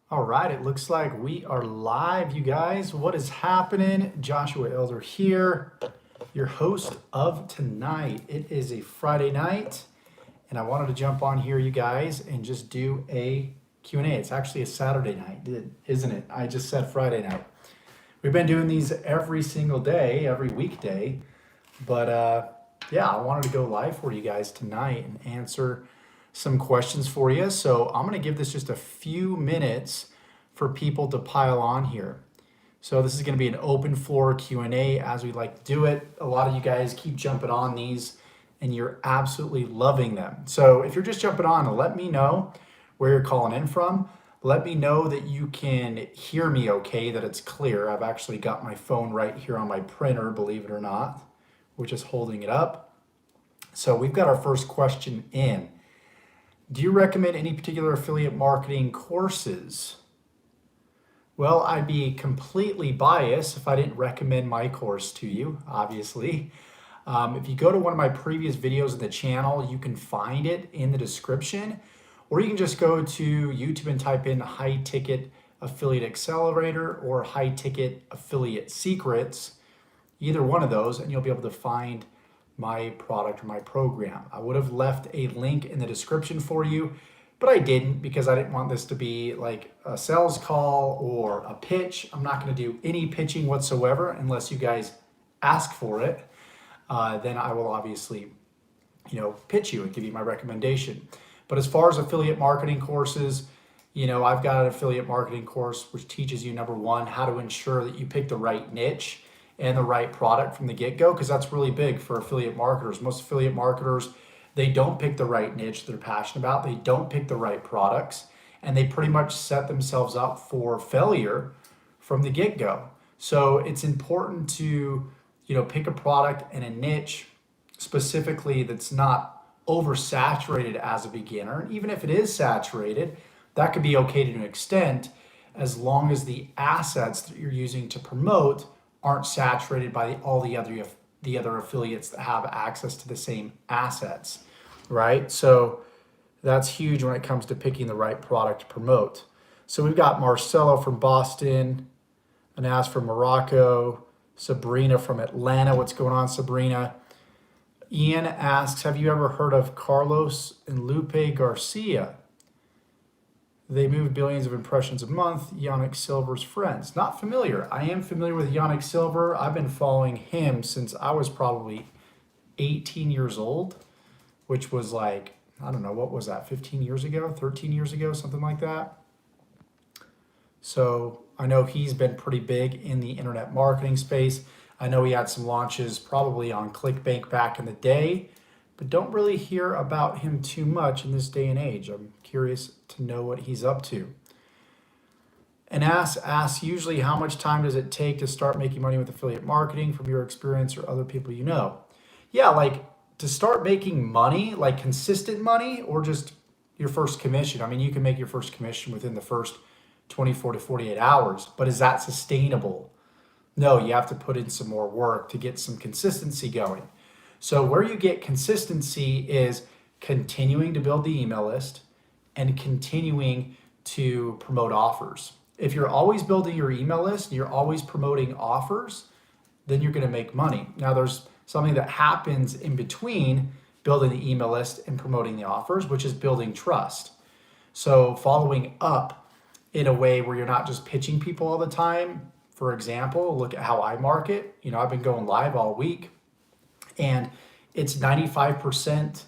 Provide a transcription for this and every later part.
All right, it looks like we are live, you guys. What is happening? Joshua Elder here, your host of tonight. It is a Friday night, and I wanted to jump on here, you guys, and just do a Q&A. It's actually a Saturday night, isn't it? I just said Friday night. We've been doing these every single day, every weekday, but yeah, I wanted to go live for you guys tonight and answer some questions for you. So I'm going to give this just a few minutes for people to pile on here. So this is going to be an open floor Q&A as we like to do it. A lot of you guys keep jumping on these and you're absolutely loving them. So if you're just jumping on, let me know where you're calling in from. Let me know that you can hear me okay, that it's clear. I've actually got my phone right here on my printer, believe it or not, which is holding it up. So we've got our first question in. Do you recommend any particular affiliate marketing courses? Well, I'd be completely biased if I didn't recommend my course to you, obviously. If you go to one of my previous videos of the channel, you can find it in the description, or you can just go to YouTube and type in high ticket affiliate accelerator or high ticket affiliate secrets, either one of those, and you'll be able to find my product or my program. I would have left a link in the description for you, but I didn't because I didn't want this to be like a sales call or a pitch. I'm not going to do any pitching whatsoever unless you guys ask for it. Then I will obviously, pitch you and give you my recommendation. But as far as affiliate marketing courses, I've got an affiliate marketing course which teaches you, number one, how to ensure that you pick the right niche and the right product from the get-go, because that's really big for affiliate marketers. Most affiliate marketers, they don't pick the right niche they're passionate about, they don't pick the right products, and they pretty much set themselves up for failure from the get-go. So it's important to, pick a product and a niche specifically that's not oversaturated as a beginner. And even if it is saturated, that could be okay to an extent as long as the assets that you're using to promote aren't saturated by all the other affiliates that have access to the same assets, right? So that's huge when it comes to picking the right product to promote. So we've got Marcelo from Boston, Anas from Morocco, Sabrina from Atlanta. What's going on, Sabrina? Ian asks, have you ever heard of Carlos and Lupe Garcia? They move billions of impressions a month. Yannick Silver's friends. Not familiar. I am familiar with Yannick Silver. I've been following him since I was probably 18 years old, which was like, I don't know, what was that, 15 years ago, 13 years ago, something like that. So I know he's been pretty big in the internet marketing space. I know he had some launches probably on ClickBank back in the day, but don't really hear about him too much in this day and age. I'm curious to know what he's up to. And asks usually how much time does it take to start making money with affiliate marketing from your experience or other people you know? Yeah, like to start making money, like consistent money or just your first commission. I mean, you can make your first commission within the first 24 to 48 hours, but is that sustainable? No, you have to put in some more work to get some consistency going. So where you get consistency is continuing to build the email list and continuing to promote offers. If you're always building your email list and you're always promoting offers, then you're going to make money. Now there's something that happens in between building the email list and promoting the offers, which is building trust. So following up in a way where you're not just pitching people all the time. For example, look at how I market. I've been going live all week and it's 95%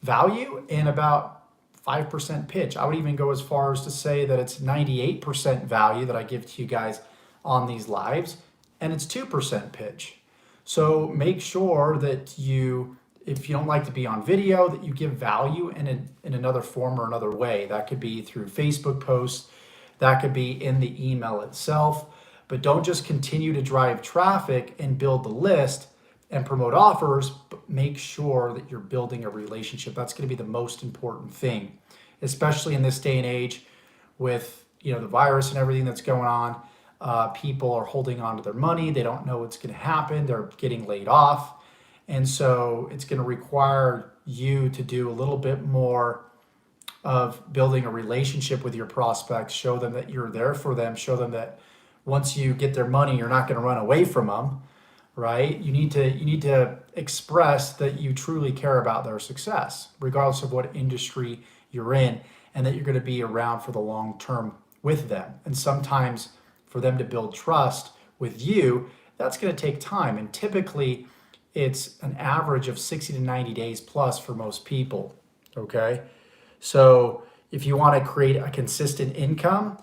value and about 5% pitch. I would even go as far as to say that it's 98% value that I give to you guys on these lives, and it's 2% pitch. So make sure that if you don't like to be on video, that you give value in another form or another way. That could be through Facebook posts, that could be in the email itself, but don't just continue to drive traffic and build the list and promote offers, but make sure that you're building a relationship. That's going to be the most important thing, especially in this day and age with the virus and everything that's going on. People are holding on to their money. They don't know what's going to happen. They're getting laid off. And so it's going to require you to do a little bit more of building a relationship with your prospects. Show them that you're there for them. Show them that once you get their money, you're not going to run away from them, right? You need to express that you truly care about their success, regardless of what industry you're in, and that you're going to be around for the long term with them. And sometimes for them to build trust with you, that's going to take time. And typically it's an average of 60 to 90 days plus for most people. Okay. So if you want to create a consistent income,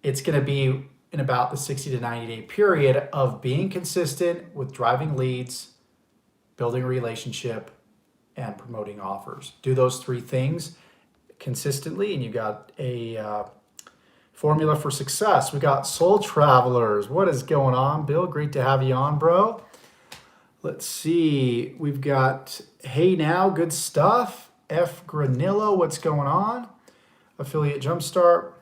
it's going to be in about the 60 to 90 day period of being consistent with driving leads, building a relationship, and promoting offers. Do those three things consistently, and you got a formula for success. We got Soul Travelers. What is going on, Bill? Great to have you on, bro. Let's see. We've got Hey Now, good stuff. F. Granillo, what's going on? Affiliate Jumpstart.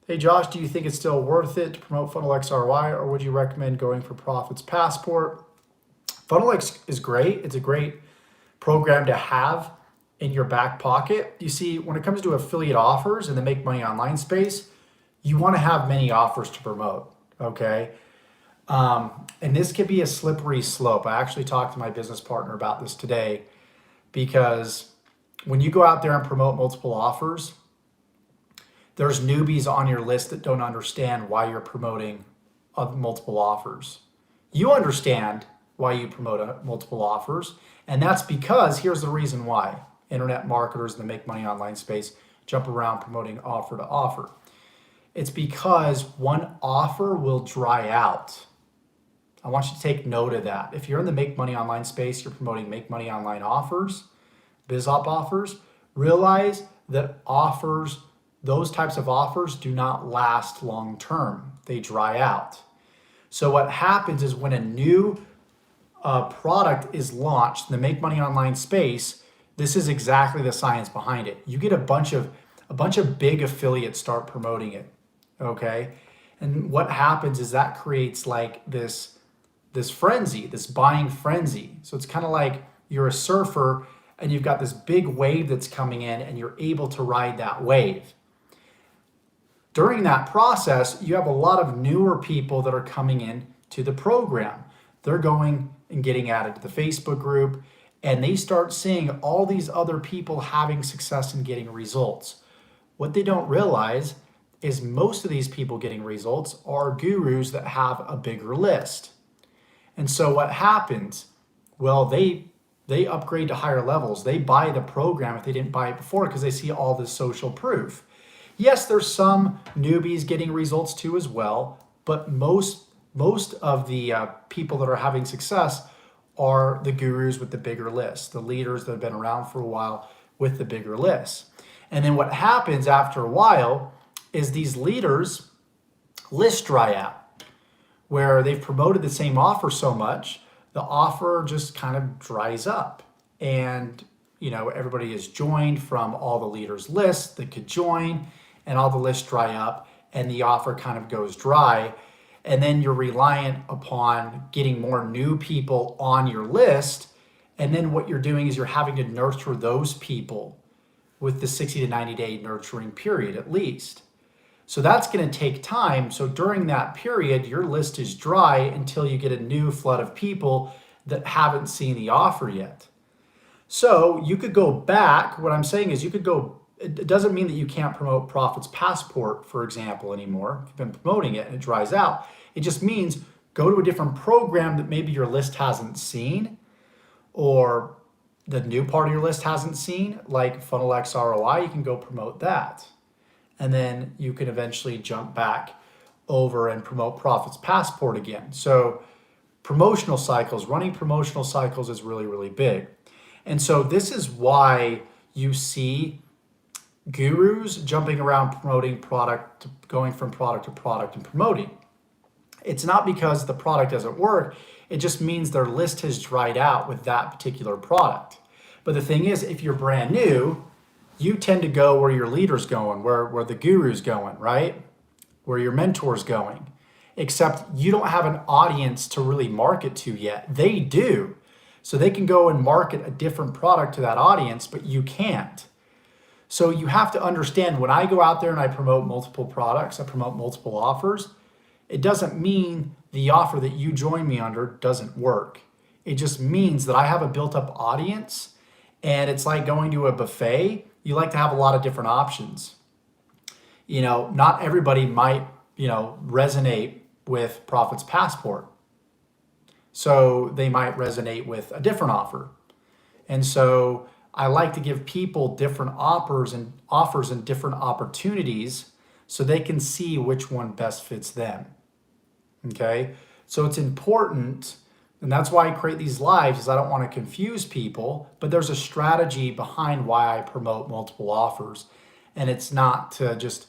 Hey Josh, do you think it's still worth it to promote FunnelX ROI, or would you recommend going for Profits Passport? FunnelX is great. It's a great program to have in your back pocket. You see, when it comes to affiliate offers in the make money online space, you want to have many offers to promote, okay? And this could be a slippery slope. I actually talked to my business partner about this today, because when you go out there and promote multiple offers, there's newbies on your list that don't understand why you're promoting multiple offers. You understand why you promote multiple offers, and that's because here's the reason why. Internet marketers in the make money online space jump around promoting offer to offer. It's because one offer will dry out. I want you to take note of that. If you're in the make money online space, you're promoting make money online offers, BizOp offers, realize that offers, those types of offers do not last long term. They dry out. So what happens is when a new product is launched in the make money online space, this is exactly the science behind it. You get a bunch of big affiliates start promoting it, okay? And what happens is that creates like this frenzy, this buying frenzy. So it's kind of like you're a surfer and you've got this big wave that's coming in and you're able to ride that wave. During that process, you have a lot of newer people that are coming in to the program. They're going and getting added to the Facebook group, and they start seeing all these other people having success and getting results. What they don't realize is most of these people getting results are gurus that have a bigger list. And so what happens? Well, they upgrade to higher levels. They buy the program if they didn't buy it before because they see all this social proof. Yes, there's some newbies getting results too as well, but most of the people that are having success are the gurus with the bigger lists, the leaders that have been around for a while with the bigger lists. And then what happens after a while is these leaders' lists dry out, where they've promoted the same offer so much, the offer just kind of dries up. And everybody is joined from all the leaders' lists that could join, and all the lists dry up, and the offer kind of goes dry. And then you're reliant upon getting more new people on your list. And then what you're doing is you're having to nurture those people with the 60 to 90 day nurturing period at least. So that's going to take time. So during that period, your list is dry until you get a new flood of people that haven't seen the offer yet. So you could go back. What I'm saying is it doesn't mean that you can't promote Profits Passport, for example, anymore. If you've been promoting it and it dries out, it just means go to a different program that maybe your list hasn't seen, or the new part of your list hasn't seen, like FunnelX ROI. You can go promote that. And then you can eventually jump back over and promote Profits Passport again. So promotional cycles, running promotional cycles is really, really big. And so this is why you see gurus jumping around promoting product, going from product to product and promoting. It's not because the product doesn't work. It just means their list has dried out with that particular product. But the thing is, if you're brand new, you tend to go where your leader's going, where the guru's going, right? Where your mentor's going. Except you don't have an audience to really market to yet. They do. So they can go and market a different product to that audience, but you can't. So you have to understand when I go out there and I promote multiple products, I promote multiple offers, it doesn't mean the offer that you join me under doesn't work. It just means that I have a built up audience, and it's like going to a buffet. You like to have a lot of different options. Not everybody might, resonate with Profits Passport. So they might resonate with a different offer. And so I like to give people different offers and different opportunities so they can see which one best fits them. Okay? So it's important, and that's why I create these lives, is I don't want to confuse people, but there's a strategy behind why I promote multiple offers. And it's not to just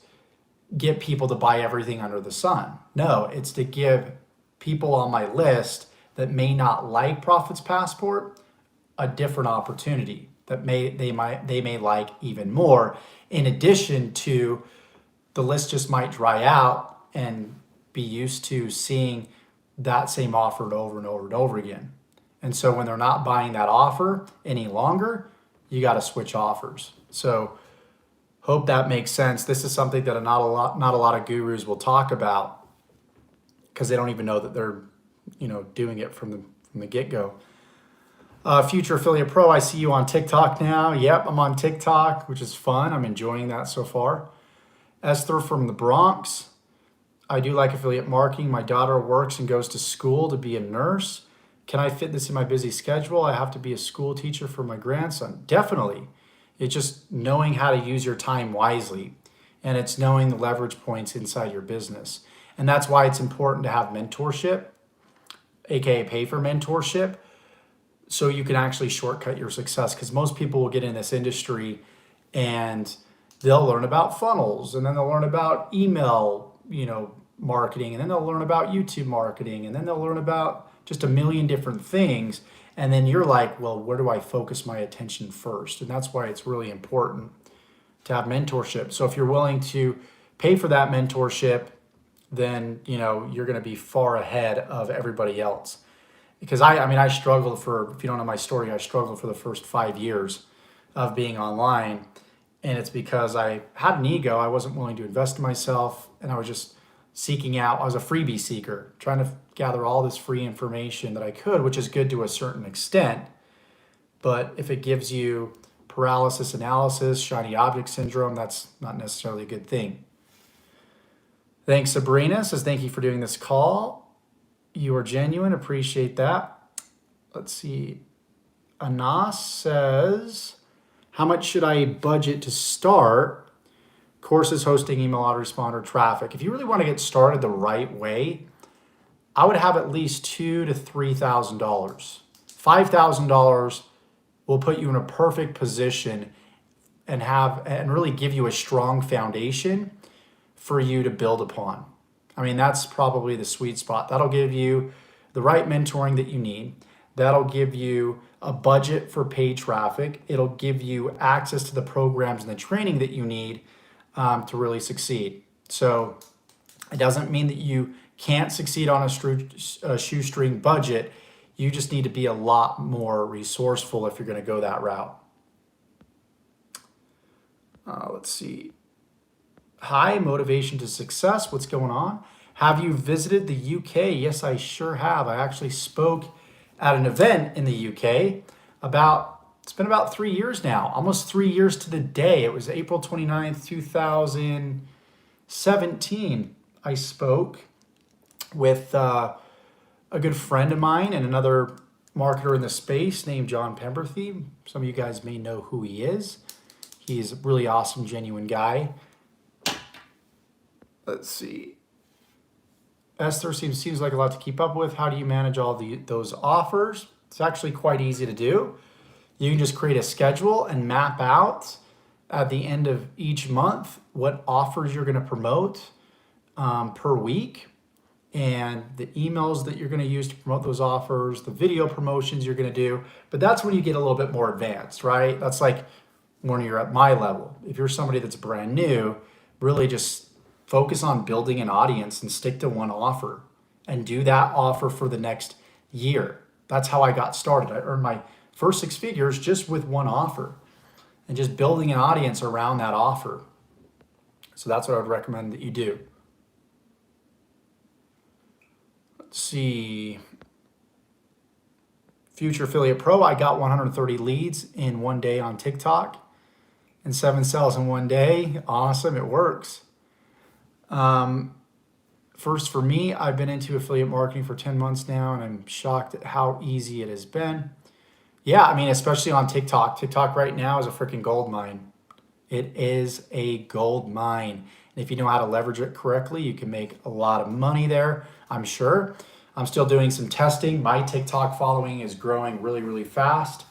get people to buy everything under the sun. No, it's to give people on my list that may not like Profits Passport a different opportunity that they may like even more. In addition to, the list just might dry out and be used to seeing that same offer over and over and over again. And so when they're not buying that offer any longer, you got to switch offers. So hope that makes sense. This is something that not a lot of gurus will talk about because they don't even know that they're doing it from the get-go. Future Affiliate Pro, I see you on TikTok now. Yep, I'm on TikTok, which is fun. I'm enjoying that so far. Esther from the Bronx. I do like affiliate marketing. My daughter works and goes to school to be a nurse. Can I fit this in my busy schedule? I have to be a school teacher for my grandson. Definitely. It's just knowing how to use your time wisely, and it's knowing the leverage points inside your business. And that's why it's important to have mentorship, aka pay for mentorship, so you can actually shortcut your success. Because most people will get in this industry and they'll learn about funnels, and then they'll learn about email, marketing, and then they'll learn about YouTube marketing, and then they'll learn about just a million different things. And then you're like, well, where do I focus my attention first? And that's why it's really important to have mentorship. So if you're willing to pay for that mentorship, then you're going to be far ahead of everybody else. Because I struggled if you don't know my story, I struggled for the first 5 years of being online. And it's because I had an ego. I wasn't willing to invest in myself, and I was just seeking out. I was a freebie seeker, trying to gather all this free information that I could, which is good to a certain extent. But if it gives you paralysis analysis, shiny object syndrome, that's not necessarily a good thing. Thanks, Sabrina says, thank you for doing this call. You are genuine. Appreciate that. Let's see. Anas says, how much should I budget to start? Courses, hosting, email autoresponder, traffic. If you really want to get started the right way, I would have at least $2,000 to $3,000. $5,000 will put you in a perfect position and really give you a strong foundation for you to build upon. That's probably the sweet spot. That'll give you the right mentoring that you need. That'll give you a budget for paid traffic. It'll give you access to the programs and the training that you need to really succeed. So it doesn't mean that you can't succeed on a shoestring budget. You just need to be a lot more resourceful if you're going to go that route. Let's see. Hi, Motivation to Success. What's going on? Have you visited the UK? Yes, I sure have. I actually spoke at an event in the UK it's been about 3 years now, almost 3 years to the day. It was April 29th, 2017. I spoke with a good friend of mine and another marketer in the space named John Pemberthy. Some of you guys may know who he is. He's a really awesome, genuine guy. Let's see. Esther seems like a lot to keep up with. How do you manage all those offers? It's actually quite easy to do. You can just create a schedule and map out at the end of each month what offers you're going to promote per week, and the emails that you're going to use to promote those offers, the video promotions you're going to do. But that's when you get a little bit more advanced, right? That's like when you're at my level. If you're somebody that's brand new, really just focus on building an audience and stick to one offer and do that offer for the next year. That's how I got started. I earned my first 6 figures just with one offer. and just building an audience around that offer. So that's what I would recommend that you do. Let's see. Future Affiliate Pro, I got 130 leads in one day on TikTok and 7 sales in one day. Awesome, it works. First, for me, I've been into affiliate marketing for 10 months now, and I'm shocked at how easy it has been. Yeah, I mean, especially on TikTok. TikTok right now is a freaking gold mine. It is a gold mine. And if you know how to leverage it correctly, you can make a lot of money there, I'm sure. I'm still doing some testing. My TikTok following is growing really, really fast.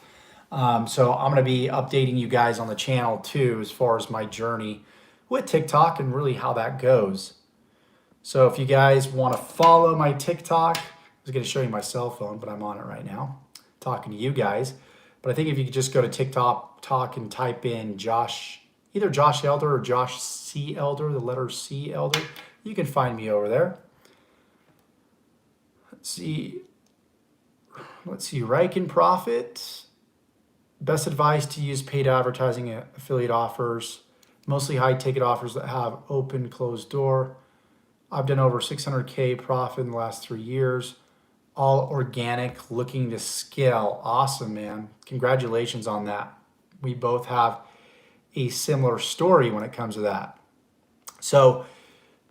So I'm going to be updating you guys on the channel too, as far as my journey with TikTok and really how that goes. So if you guys want to follow my TikTok, I was going to show you my cell phone, but I'm on it right now, talking to you guys. But I think if you could just go to TikTok and type in either Josh Elder or Josh C. Elder, the letter C. Elder, you can find me over there. Let's see, Riken Profit. Best advice to use paid advertising at affiliate offers, mostly high ticket offers that have open, closed door. I've done over 600K profit in the last 3 years, all organic, looking to scale. Awesome, man. Congratulations on that. We both have a similar story when it comes to that. So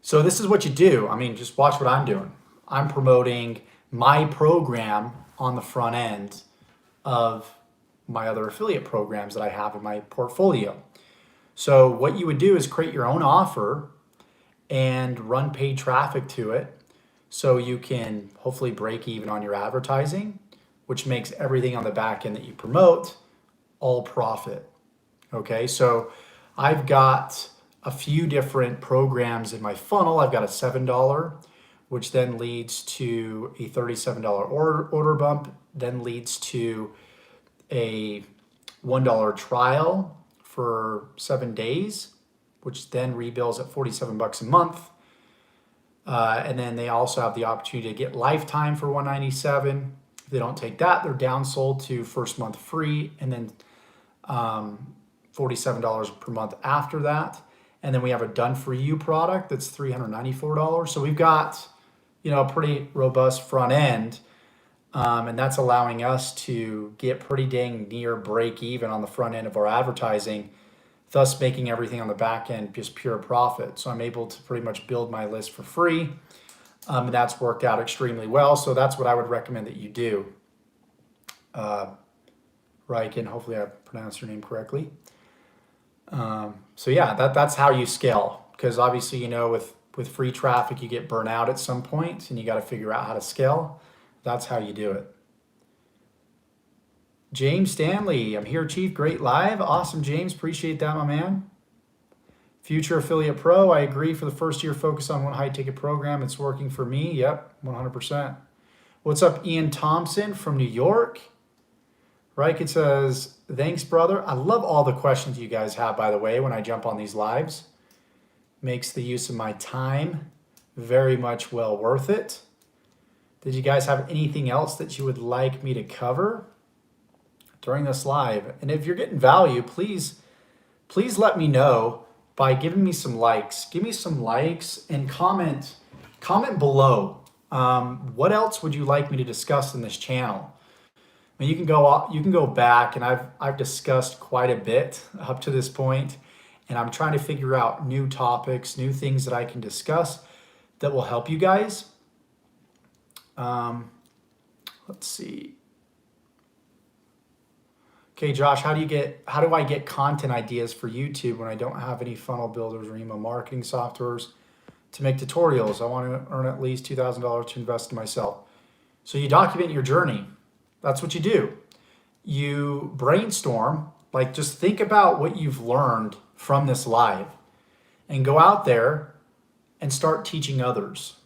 this is what you do. I mean, just watch what I'm doing. I'm promoting my program on the front end of my other affiliate programs that I have in my portfolio. So what you would do is create your own offer and run paid traffic to it so you can hopefully break even on your advertising, which makes everything on the back end that you promote all profit. Okay, so I've got a few different programs in my funnel. I've got a $7, which then leads to a $37 order bump, then leads to a $1 trial for 7 days, which then rebills at $47 a month. And then they also have the opportunity to get lifetime for $197. If they don't take that, they're downsold to first month free, and then $47 per month after that. And then we have a done for you product that's $394. So we've got, a pretty robust front end. And that's allowing us to get pretty dang near break even on the front end of our advertising, thus making everything on the back end just pure profit. So I'm able to pretty much build my list for free. And that's worked out extremely well. So that's what I would recommend that you do. Riken, hopefully I pronounced your name correctly. So yeah, that's how you scale. Because obviously, with free traffic, you get burnt out at some point and you got to figure out how to scale. That's how you do it. James Stanley, I'm here, Chief. Great live. Awesome, James. Appreciate that, my man. Future Affiliate Pro, I agree. For the first year, focus on one high ticket program. It's working for me. Yep, 100%. What's up, Ian Thompson from New York? Right, it says, thanks, brother. I love all the questions you guys have, by the way, when I jump on these lives. Makes the use of my time very much well worth it. Did you guys have anything else that you would like me to cover during this live? And if you're getting value, please let me know by giving me some likes. Give me some likes and comment below. What else would you like me to discuss in this channel? I mean, you can go back, and I've discussed quite a bit up to this point, and I'm trying to figure out new topics, new things that I can discuss that will help you guys. Let's see. Okay, Josh, how do I get content ideas for YouTube when I don't have any funnel builders or email marketing softwares to make tutorials? I want to earn at least $2,000 to invest in myself. So you document your journey. That's what you do. You brainstorm, like just think about what you've learned from this live and go out there and start teaching others,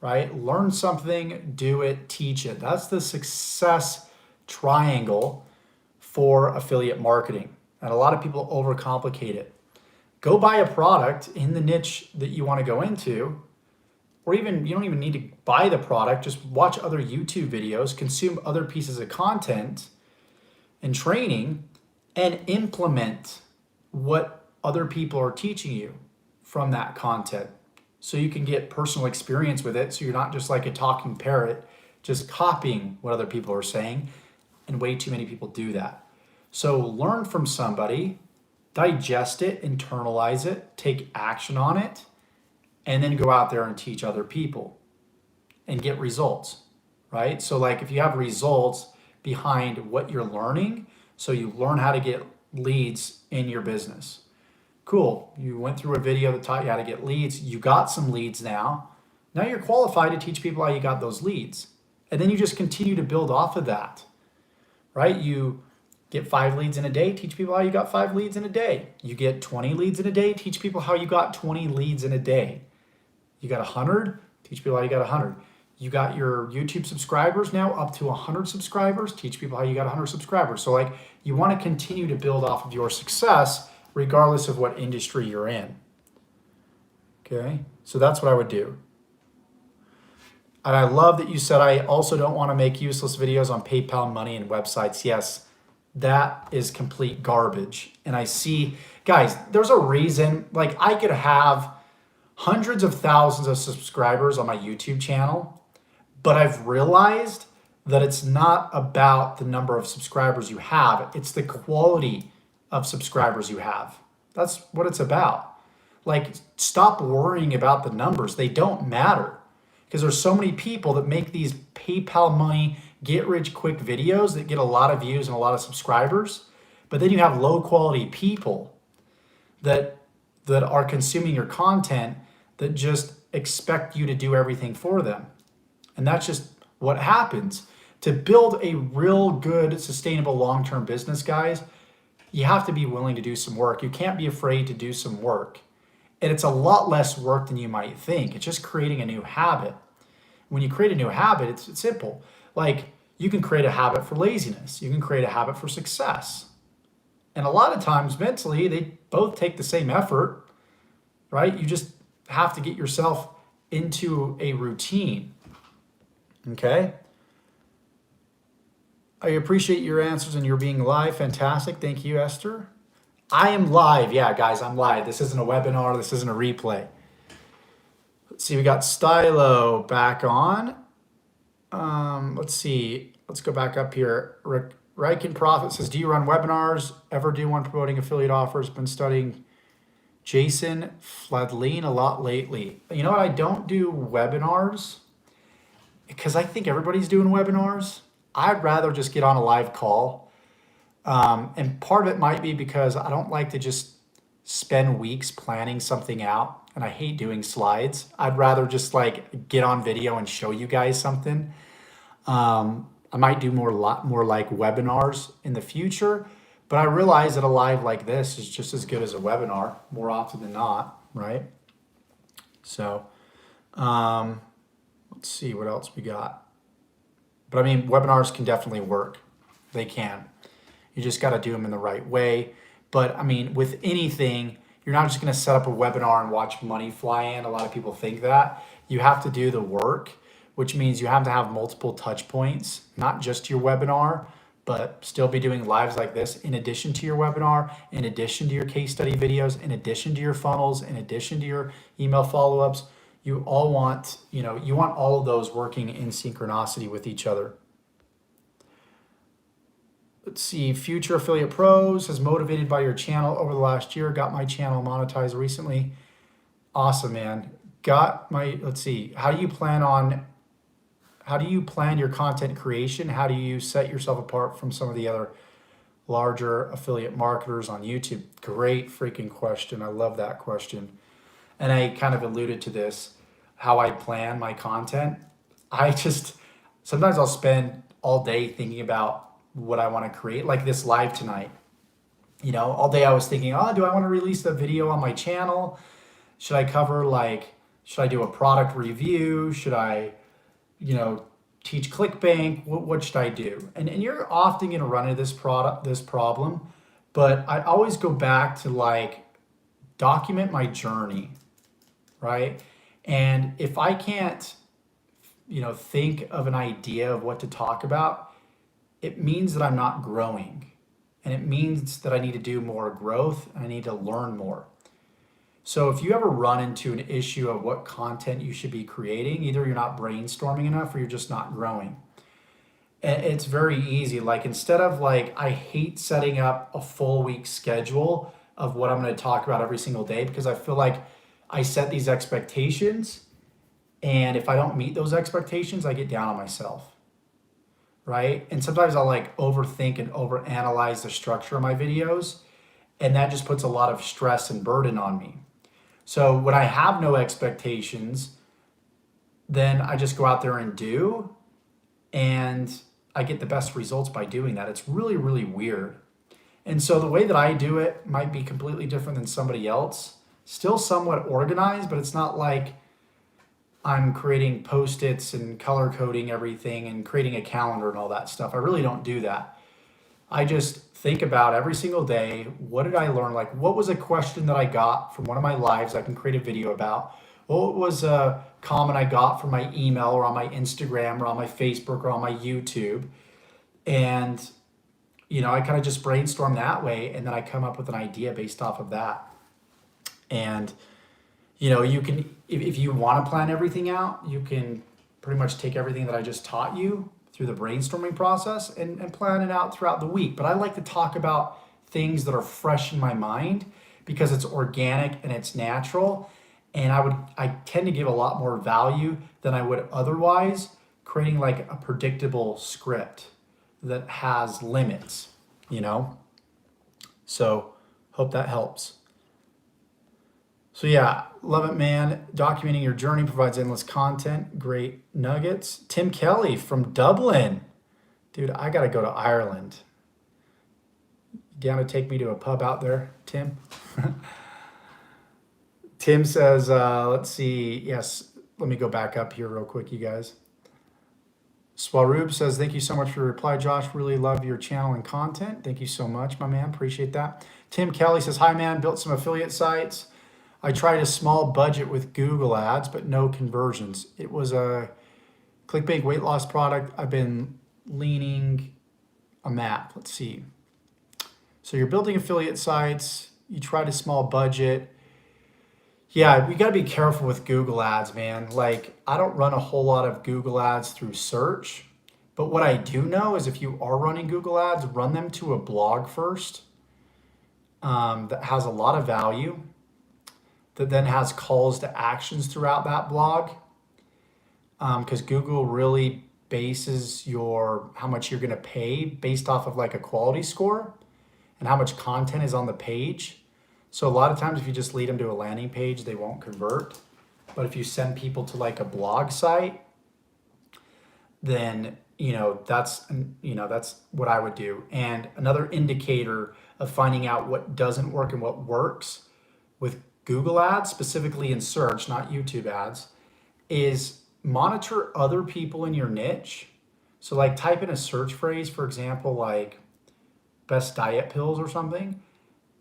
right? Learn something, do it, teach it. That's the success triangle for affiliate marketing. And a lot of people overcomplicate it. Go buy a product in the niche that you want to go into, or even you don't even need to buy the product, just watch other YouTube videos, consume other pieces of content and training, and implement what other people are teaching you from that content so you can get personal experience with it, so you're not just like a talking parrot just copying what other people are saying, and way too many people do that. So learn from somebody, digest it, internalize it, take action on it, and then go out there and teach other people and get results, right? So like if you have results behind what you're learning, so you learn how to get leads in your business. Cool, you went through a video that taught you how to get leads, you got some leads now. Now you're qualified to teach people how you got those leads. And then you just continue to build off of that, right? You get 5 leads in a day, teach people how you got 5 leads in a day. You get 20 leads in a day, teach people how you got 20 leads in a day. You got 100, teach people how you got 100. You got your YouTube subscribers now up to 100 subscribers, teach people how you got 100 subscribers. So like you want to continue to build off of your success regardless of what industry you're in. Okay, so that's what I would do. And I love that you said, I also don't want to make useless videos on PayPal money and websites. Yes, that is complete garbage. And I see, guys, there's a reason, like I could have hundreds of thousands of subscribers on my YouTube channel, but I've realized that it's not about the number of subscribers you have. It's the quality of subscribers you have. That's what it's about. Like, stop worrying about the numbers. They don't matter. Because there's so many people that make these PayPal money, get rich quick videos that get a lot of views and a lot of subscribers. But then you have low quality people that are consuming your content that just expect you to do everything for them. And that's just what happens. To build a real good, sustainable, long-term business, guys, you have to be willing to do some work. You can't be afraid to do some work. And it's a lot less work than you might think. It's just creating a new habit. When you create a new habit, it's simple. Like, you can create a habit for laziness. You can create a habit for success. And a lot of times, mentally, they both take the same effort, right? You just have to get yourself into a routine, okay? I appreciate your answers and your being live. Fantastic. Thank you, Esther. I am live. Yeah, guys, I'm live. This isn't a webinar. This isn't a replay. Let's see. We got Stylo back on. Let's see. Let's go back up here. Rick Riken Profit says, do you run webinars? Ever do one promoting affiliate offers? Been studying Jason Fladline a lot lately. You know what? I don't do webinars because I think everybody's doing webinars. I'd rather just get on a live call. And part of it might be because I don't like to just spend weeks planning something out, and I hate doing slides. I'd rather just like get on video and show you guys something. I might do lot more like webinars in the future, but I realize that a live like this is just as good as a webinar more often than not, right? So let's see what else we got. But I mean, webinars can definitely work. They can. You just got to do them in the right way. But I mean, with anything, you're not just going to set up a webinar and watch money fly in. A lot of people think that. You have to do the work, which means you have to have multiple touch points, not just your webinar, but still be doing lives like this in addition to your webinar, in addition to your case study videos, in addition to your funnels, in addition to your email follow-ups. You all want, you want all of those working in synchronicity with each other. Let's see, Future Affiliate Pros says, motivated by your channel over the last year, got my channel monetized recently. Awesome, man. Let's see, how do you plan your content creation? How do you set yourself apart from some of the other larger affiliate marketers on YouTube? Great freaking question. I love that question. And I kind of alluded to this, how I plan my content. Sometimes I'll spend all day thinking about what I want to create, like this live tonight. All day I was thinking, do I want to release a video on my channel? Should I do a product review? Should I, teach ClickBank? What should I do? And you're often going to run into this problem, but I always go back to document my journey, right? And if I can't, think of an idea of what to talk about, it means that I'm not growing. And it means that I need to do more growth and I need to learn more. So if you ever run into an issue of what content you should be creating, either you're not brainstorming enough or you're just not growing. And it's very easy. Like instead of like, I hate setting up a full week schedule of what I'm going to talk about every single day because I feel like I set these expectations, and if I don't meet those expectations, I get down on myself, right? And sometimes I'll like overthink and overanalyze the structure of my videos, and that just puts a lot of stress and burden on me. So when I have no expectations, then I just go out there and do, and I get the best results by doing that. It's really, really weird. And so the way that I do it might be completely different than somebody else. Still somewhat organized, but it's not like I'm creating post-its and color coding everything and creating a calendar and all that stuff. I really don't do that. I just think about every single day, what did I learn? Like, what was a question that I got from one of my lives I can create a video about? What was a comment I got from my email or on my Instagram or on my Facebook or on my YouTube? And, I kind of just brainstorm that way, and then I come up with an idea based off of that. And, you can, if you want to plan everything out, you can pretty much take everything that I just taught you through the brainstorming process and plan it out throughout the week. But I like to talk about things that are fresh in my mind because it's organic and it's natural. And I tend to give a lot more value than I would otherwise, creating like a predictable script that has limits, So hope that helps. So yeah, love it, man. Documenting your journey provides endless content. Great nuggets. Tim Kelly from Dublin. Dude, I got to go to Ireland. Down to take me to a pub out there, Tim? Tim says, let's see. Yes, let me go back up here real quick, you guys. Swaroob says, thank you so much for your reply, Josh. Really love your channel and content. Thank you so much, my man. Appreciate that. Tim Kelly says, hi, man. Built some affiliate sites. I tried a small budget with Google Ads, but no conversions. It was a clickbait weight loss product. I've been leaning a map. Let's see. So you're building affiliate sites. You tried a small budget. Yeah, we got to be careful with Google Ads, man. Like, I don't run a whole lot of Google Ads through search, but what I do know is if you are running Google Ads, run them to a blog first that has a lot of value, that then has calls to actions throughout that blog, because Google really bases how much you're going to pay based off of like a quality score and how much content is on the page. So a lot of times if you just lead them to a landing page, they won't convert. But if you send people to like a blog site, then, that's what I would do. And another indicator of finding out what doesn't work and what works with Google Ads, specifically in search, not YouTube ads, is monitor other people in your niche. So like type in a search phrase, for example, like best diet pills or something,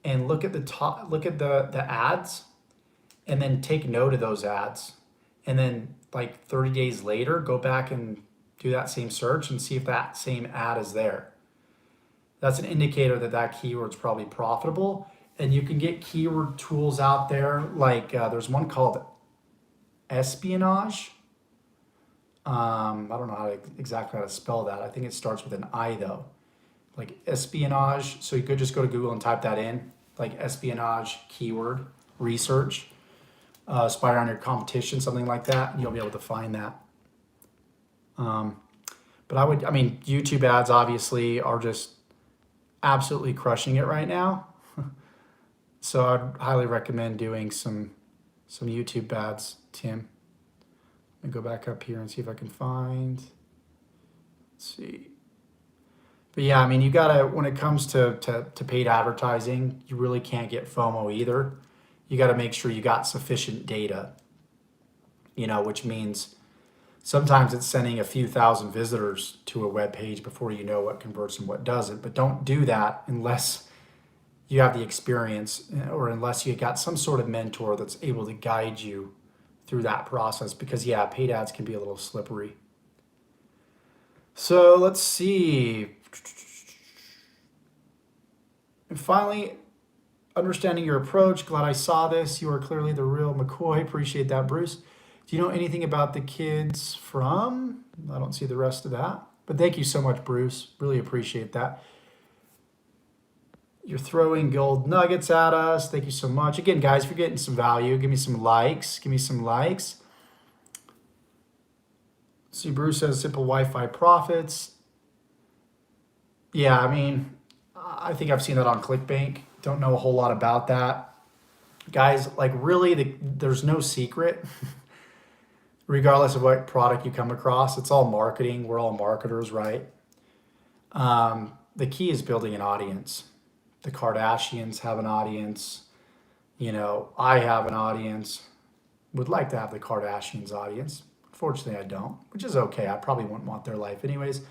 and look at the ads, and then take note of those ads. And then like 30 days later, go back and do that same search and see if that same ad is there. That's an indicator that keyword's probably profitable. And you can get keyword tools out there. Like there's one called espionage. I don't know exactly how to spell that. I think it starts with an I though. Like espionage. So you could just go to Google and type that in, like espionage keyword research, spy on your competition, something like that, and you'll be able to find that. But YouTube ads obviously are just absolutely crushing it right now. So I'd highly recommend doing some YouTube ads, Tim. Let me go back up here and see if I can find. Let's see. But yeah, you gotta, when it comes to paid advertising, you really can't get FOMO either. You gotta make sure you got sufficient data, which means sometimes it's sending a few thousand visitors to a web page before you know what converts and what doesn't. But don't do that unless you have the experience or unless you got some sort of mentor that's able to guide you through that process, because yeah, paid ads can be a little slippery. So let's see. And finally, understanding your approach. Glad I saw this. You are clearly the real McCoy. Appreciate that, Bruce. Do you know anything about the kids from? I don't see the rest of that. But thank you so much, Bruce. Really appreciate that. You're throwing gold nuggets at us. Thank you so much. Again, guys, if you're getting some value, give me some likes. Give me some likes. See, Bruce says simple Wi-Fi profits. Yeah, I mean, I think I've seen that on ClickBank. Don't know a whole lot about that. Guys, like really, there's no secret. Regardless of what product you come across, it's all marketing. We're all marketers, right? The key is building an audience. The Kardashians have an audience. You know, I have an audience. Would like to have the Kardashians' audience. Unfortunately, I don't, which is okay. I probably wouldn't want their life anyways.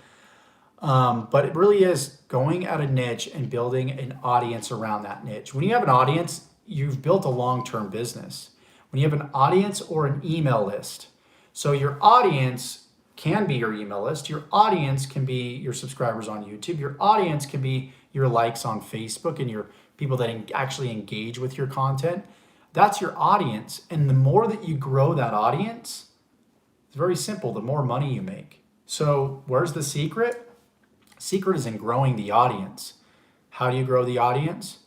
But it really is going at a niche and building an audience around that niche. When you have an audience, you've built a long-term business. When you have an audience or an email list, so your audience can be your email list. Your audience can be your subscribers on YouTube. Your audience can be your likes on Facebook and your people that actually engage with your content. That's your audience. And the more that you grow that audience, it's very simple, the more money you make. So where's the secret? Secret is in growing the audience. How do you grow the audience?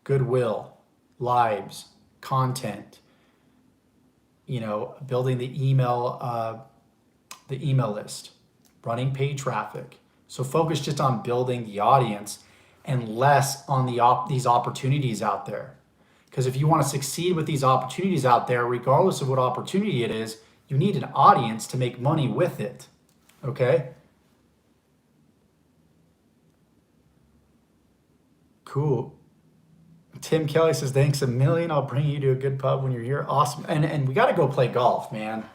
Goodwill, lives, content, you know, building the email list, running paid traffic. So focus just on building the audience and less on these opportunities out there. Because if you want to succeed with these opportunities out there, regardless of what opportunity it is, you need an audience to make money with it. Okay? Cool. Tim Kelly says, thanks a million. I'll bring you to a good pub when you're here. Awesome. And we got to go play golf, man.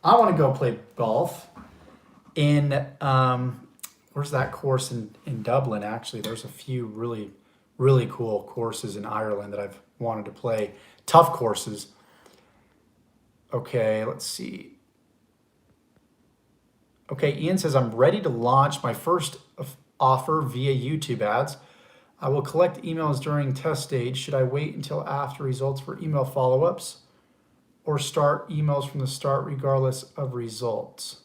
I want to go play golf in, where's that course in Dublin? Actually, there's a few really, really cool courses in Ireland that I've wanted to play. Tough courses. Okay, let's see. Okay, Ian says, I'm ready to launch my first offer via YouTube ads. I will collect emails during test stage. Should I wait until after results for email follow-ups or start emails from the start regardless of results?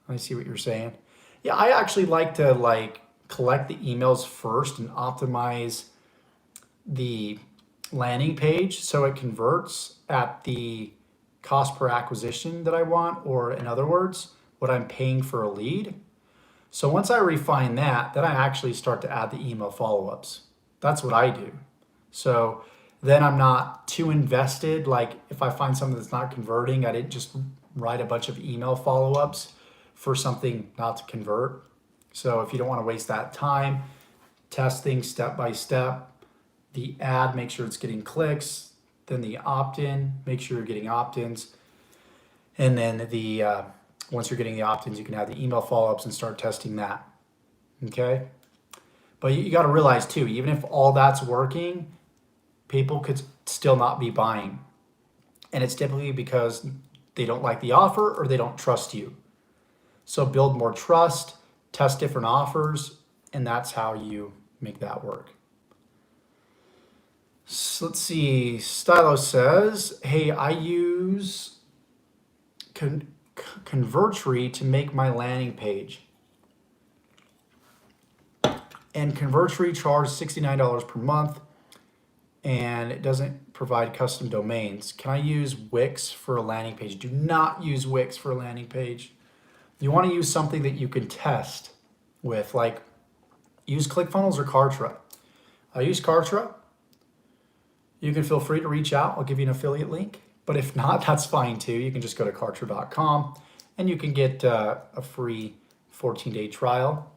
I see what you're saying. Yeah, I actually like to collect the emails first and optimize the landing page so it converts at the cost per acquisition that I want, or in other words, what I'm paying for a lead. So once I refine that, then I actually start to add the email follow-ups. That's what I do. So then I'm not too invested. Like if I find something that's not converting, I didn't just write a bunch of email follow-ups for something not to convert. So if you don't want to waste that time, testing step by step, the ad, make sure it's getting clicks, then the opt-in, make sure you're getting opt-ins, and then once you're getting the opt-ins, you can add the email follow-ups and start testing that, okay? But you got to realize too, even if all that's working, people could still not be buying. And it's typically because they don't like the offer or they don't trust you. So build more trust, test different offers, and that's how you make that work. So let's see, Stylo says, hey, I use Convertry to make my landing page. And Convertry charges $69 per month, and it doesn't provide custom domains. Can I use Wix for a landing page? Do not use Wix for a landing page. You want to use something that you can test with, like use ClickFunnels or Kartra. I use Kartra. You can feel free to reach out. I'll give you an affiliate link. But if not, that's fine too. You can just go to Kartra.com and you can get a free 14-day trial.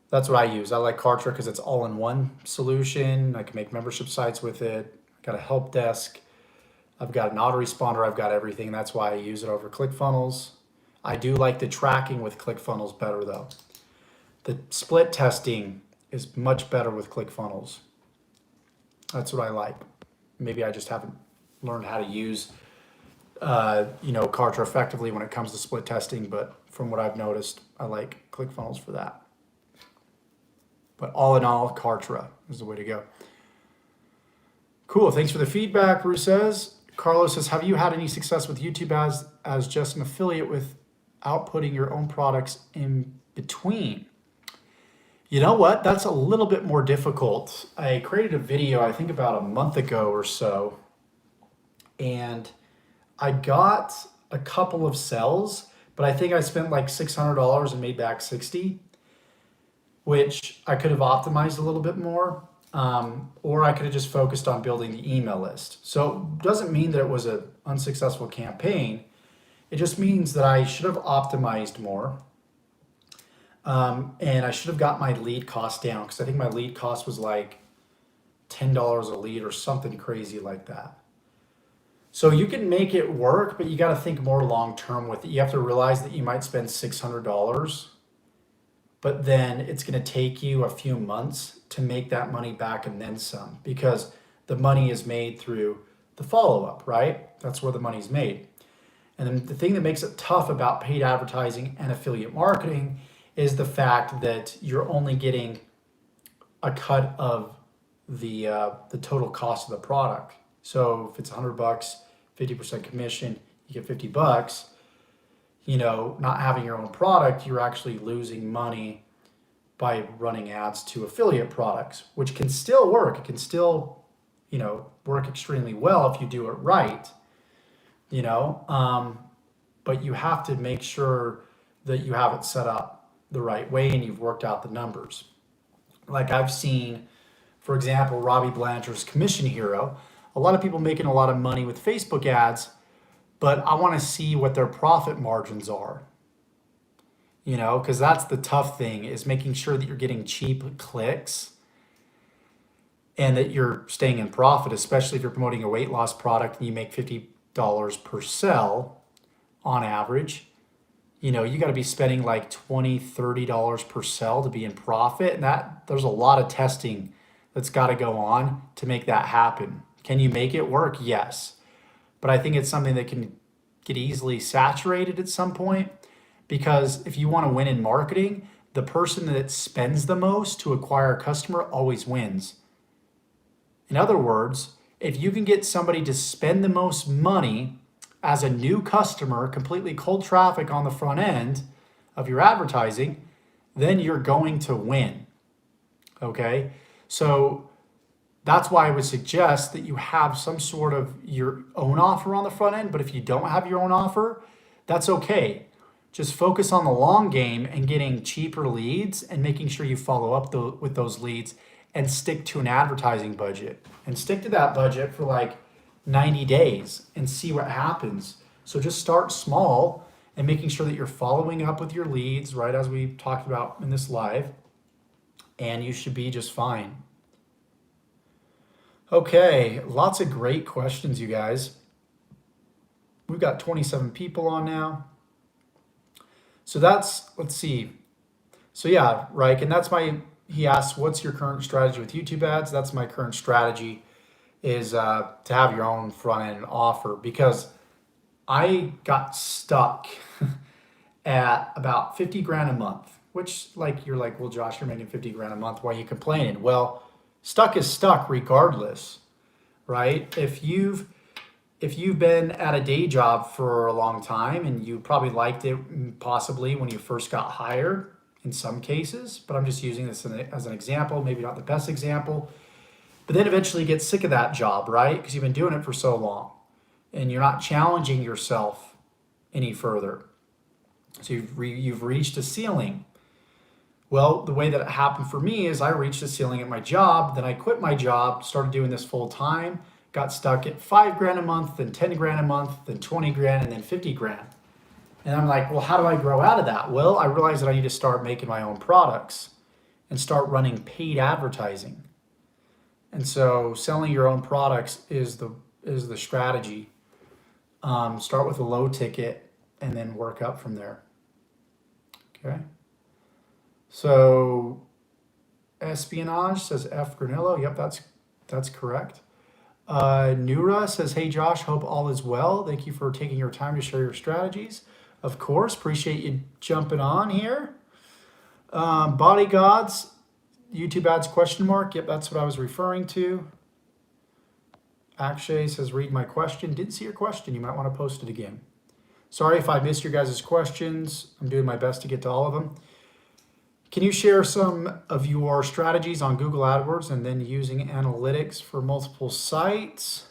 That's what I use. I like Kartra because it's all-in-one solution. I can make membership sites with it. I've got a help desk. I've got an autoresponder. I've got everything. That's why I use it over ClickFunnels. I do like the tracking with ClickFunnels better though. The split testing is much better with ClickFunnels. That's what I like. Maybe I just haven't learned how to use Kartra effectively when it comes to split testing, but from what I've noticed, I like ClickFunnels for that. But all in all, Kartra is the way to go. Cool. Thanks for the feedback, Bruce says. Carlos says, have you had any success with YouTube as just an affiliate without putting your own products in between? You know what? That's a little bit more difficult. I created a video, I think about a month ago or so, and I got a couple of sales, but I think I spent like $600 and made back 60, which I could have optimized a little bit more, or I could have just focused on building the email list. So it doesn't mean that it was an unsuccessful campaign. It just means that I should have optimized more. And I should have got my lead cost down, because I think my lead cost was like $10 a lead or something crazy like that. So you can make it work, but you got to think more long term with it. You have to realize that you might spend $600, but then it's going to take you a few months to make that money back and then some, because the money is made through the follow-up, right? That's where the money's made. And then the thing that makes it tough about paid advertising and affiliate marketing is the fact that you're only getting a cut of the total cost of the product. So if it's $100, 50% commission, you get $50. You know, not having your own product, you're actually losing money by running ads to affiliate products, which can still work. It can still, you know, work extremely well if you do it right, you know, but you have to make sure that you have it set up the right way and you've worked out the numbers. Like I've seen, for example, Robbie Blanchard's Commission Hero, a lot of people making a lot of money with Facebook ads, but I want to see what their profit margins are, you know, because that's the tough thing, is making sure that you're getting cheap clicks and that you're staying in profit, especially if you're promoting a weight loss product and you make $50 per sell on average. You know, you got to be spending like $20, $30 per sell to be in profit. And that there's a lot of testing that's got to go on to make that happen. Can you make it work? Yes. But I think it's something that can get easily saturated at some point, because if you want to win in marketing, the person that spends the most to acquire a customer always wins. In other words, if you can get somebody to spend the most money as a new customer, completely cold traffic on the front end of your advertising, then you're going to win. Okay? So that's why I would suggest that you have some sort of your own offer on the front end. But if you don't have your own offer, that's okay. Just focus on the long game and getting cheaper leads and making sure you follow up with those leads, and stick to an advertising budget, and stick to that budget for like 90 days and see what happens. So just start small and making sure that you're following up with your leads, right, as we talked about in this live, and you should be just fine. Okay, lots of great questions, you guys. We've got 27 people on now. So that's, let's see. So yeah, Reich, and that's he asks, what's your current strategy with YouTube ads? That's my current strategy, is to have your own front end offer, because I got stuck at about 50 grand a month, which like, you're like, well, Josh, you're making 50 grand a month. Why are you complaining? Well, stuck is stuck regardless, right? If you've been at a day job for a long time and you probably liked it possibly when you first got hired in some cases, but I'm just using this as an example, maybe not the best example, but then eventually get sick of that job, right? Because you've been doing it for so long and you're not challenging yourself any further. So you've reached a ceiling. Well, the way that it happened for me is I reached a ceiling at my job, then I quit my job, started doing this full time, got stuck at 5 grand a month, then 10 grand a month, then 20 grand, and then 50 grand. And I'm like, well, how do I grow out of that? Well, I realized that I need to start making my own products and start running paid advertising. And so selling your own products is the strategy. Start with a low ticket and then work up from there. Okay. So espionage says F Granillo. Yep, that's correct. Nura says, hey Josh, hope all is well. Thank you for taking your time to share your strategies. Of course, appreciate you jumping on here. Bodygods, YouTube ads question mark. Yep, that's what I was referring to. Akshay says, read my question. Didn't see your question. You might want to post it again. Sorry if I missed your guys' questions. I'm doing my best to get to all of them. Can you share some of your strategies on Google AdWords and then using analytics for multiple sites?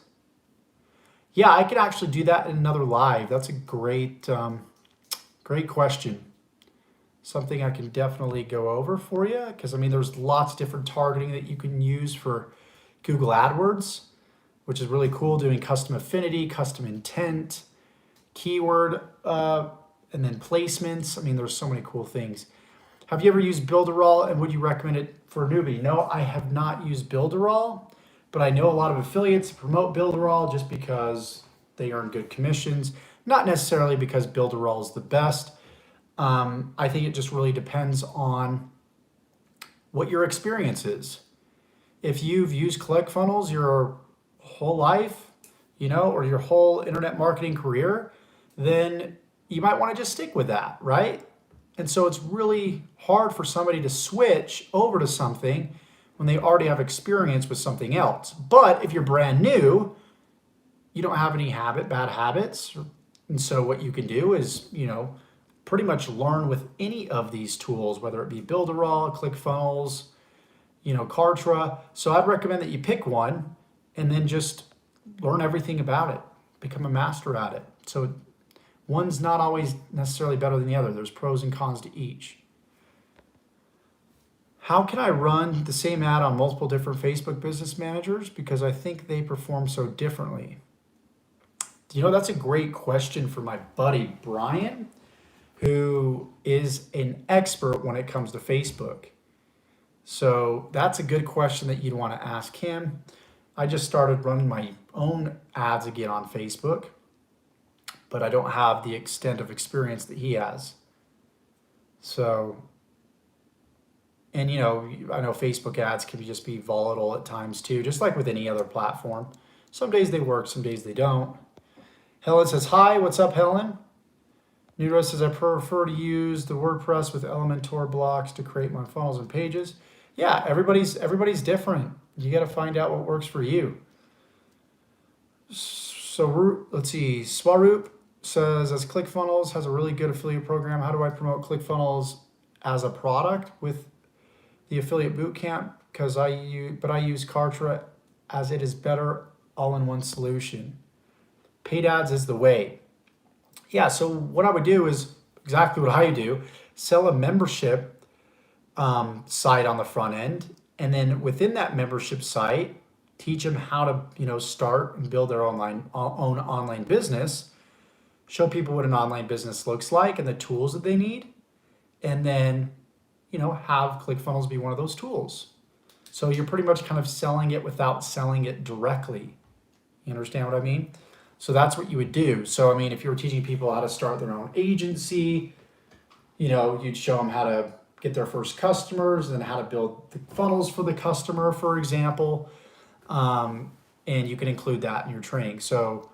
Yeah, I could actually do that in another live. That's a great, great question. Something I can definitely go over for you, because I mean, there's lots of different targeting that you can use for Google AdWords, which is really cool, doing custom affinity, custom intent, keyword, and then placements. I mean, there's so many cool things. Have you ever used Builderall, and would you recommend it for a newbie? No, I have not used Builderall, but I know a lot of affiliates promote Builderall just because they earn good commissions, not necessarily because Builderall is the best. I think it just really depends on what your experience is. If you've used ClickFunnels your whole life, you know, or your whole internet marketing career, then you might want to just stick with that, right? And so it's really hard for somebody to switch over to something when they already have experience with something else. But if you're brand new, you don't have any bad habits. And so what you can do is, you know, pretty much learn with any of these tools, whether it be Builderall, ClickFunnels, you know, Kartra. So I'd recommend that you pick one and then just learn everything about it, become a master at it. So one's not always necessarily better than the other. There's pros and cons to each. How can I run the same ad on multiple different Facebook business managers? Because I think they perform so differently. You know, that's a great question for my buddy, Brian, who is an expert when it comes to Facebook. So that's a good question that you'd want to ask him. I just started running my own ads again on Facebook, but I don't have the extent of experience that he has. So, and you know, I know Facebook ads can just be volatile at times too, just like with any other platform. Some days they work, some days they don't. Helen says, hi, what's up, Helen? Nero says, I prefer to use the WordPress with Elementor blocks to create my funnels and pages. Yeah, everybody's different. You got to find out what works for you. So let's see. Swaroop says, as ClickFunnels has a really good affiliate program, how do I promote ClickFunnels as a product with the affiliate bootcamp? Because I use Kartra as it is better all-in-one solution. Paid ads is the way. Yeah, so what I would do is exactly what I do, sell a membership site on the front end, and then within that membership site, teach them how to, you know, start and build their own online business, show people what an online business looks like and the tools that they need, and then, you know, have ClickFunnels be one of those tools. So you're pretty much kind of selling it without selling it directly. You understand what I mean? So that's what you would do. So, I mean, if you were teaching people how to start their own agency, you know, you'd show them how to get their first customers and how to build the funnels for the customer, for example. And you can include that in your training. So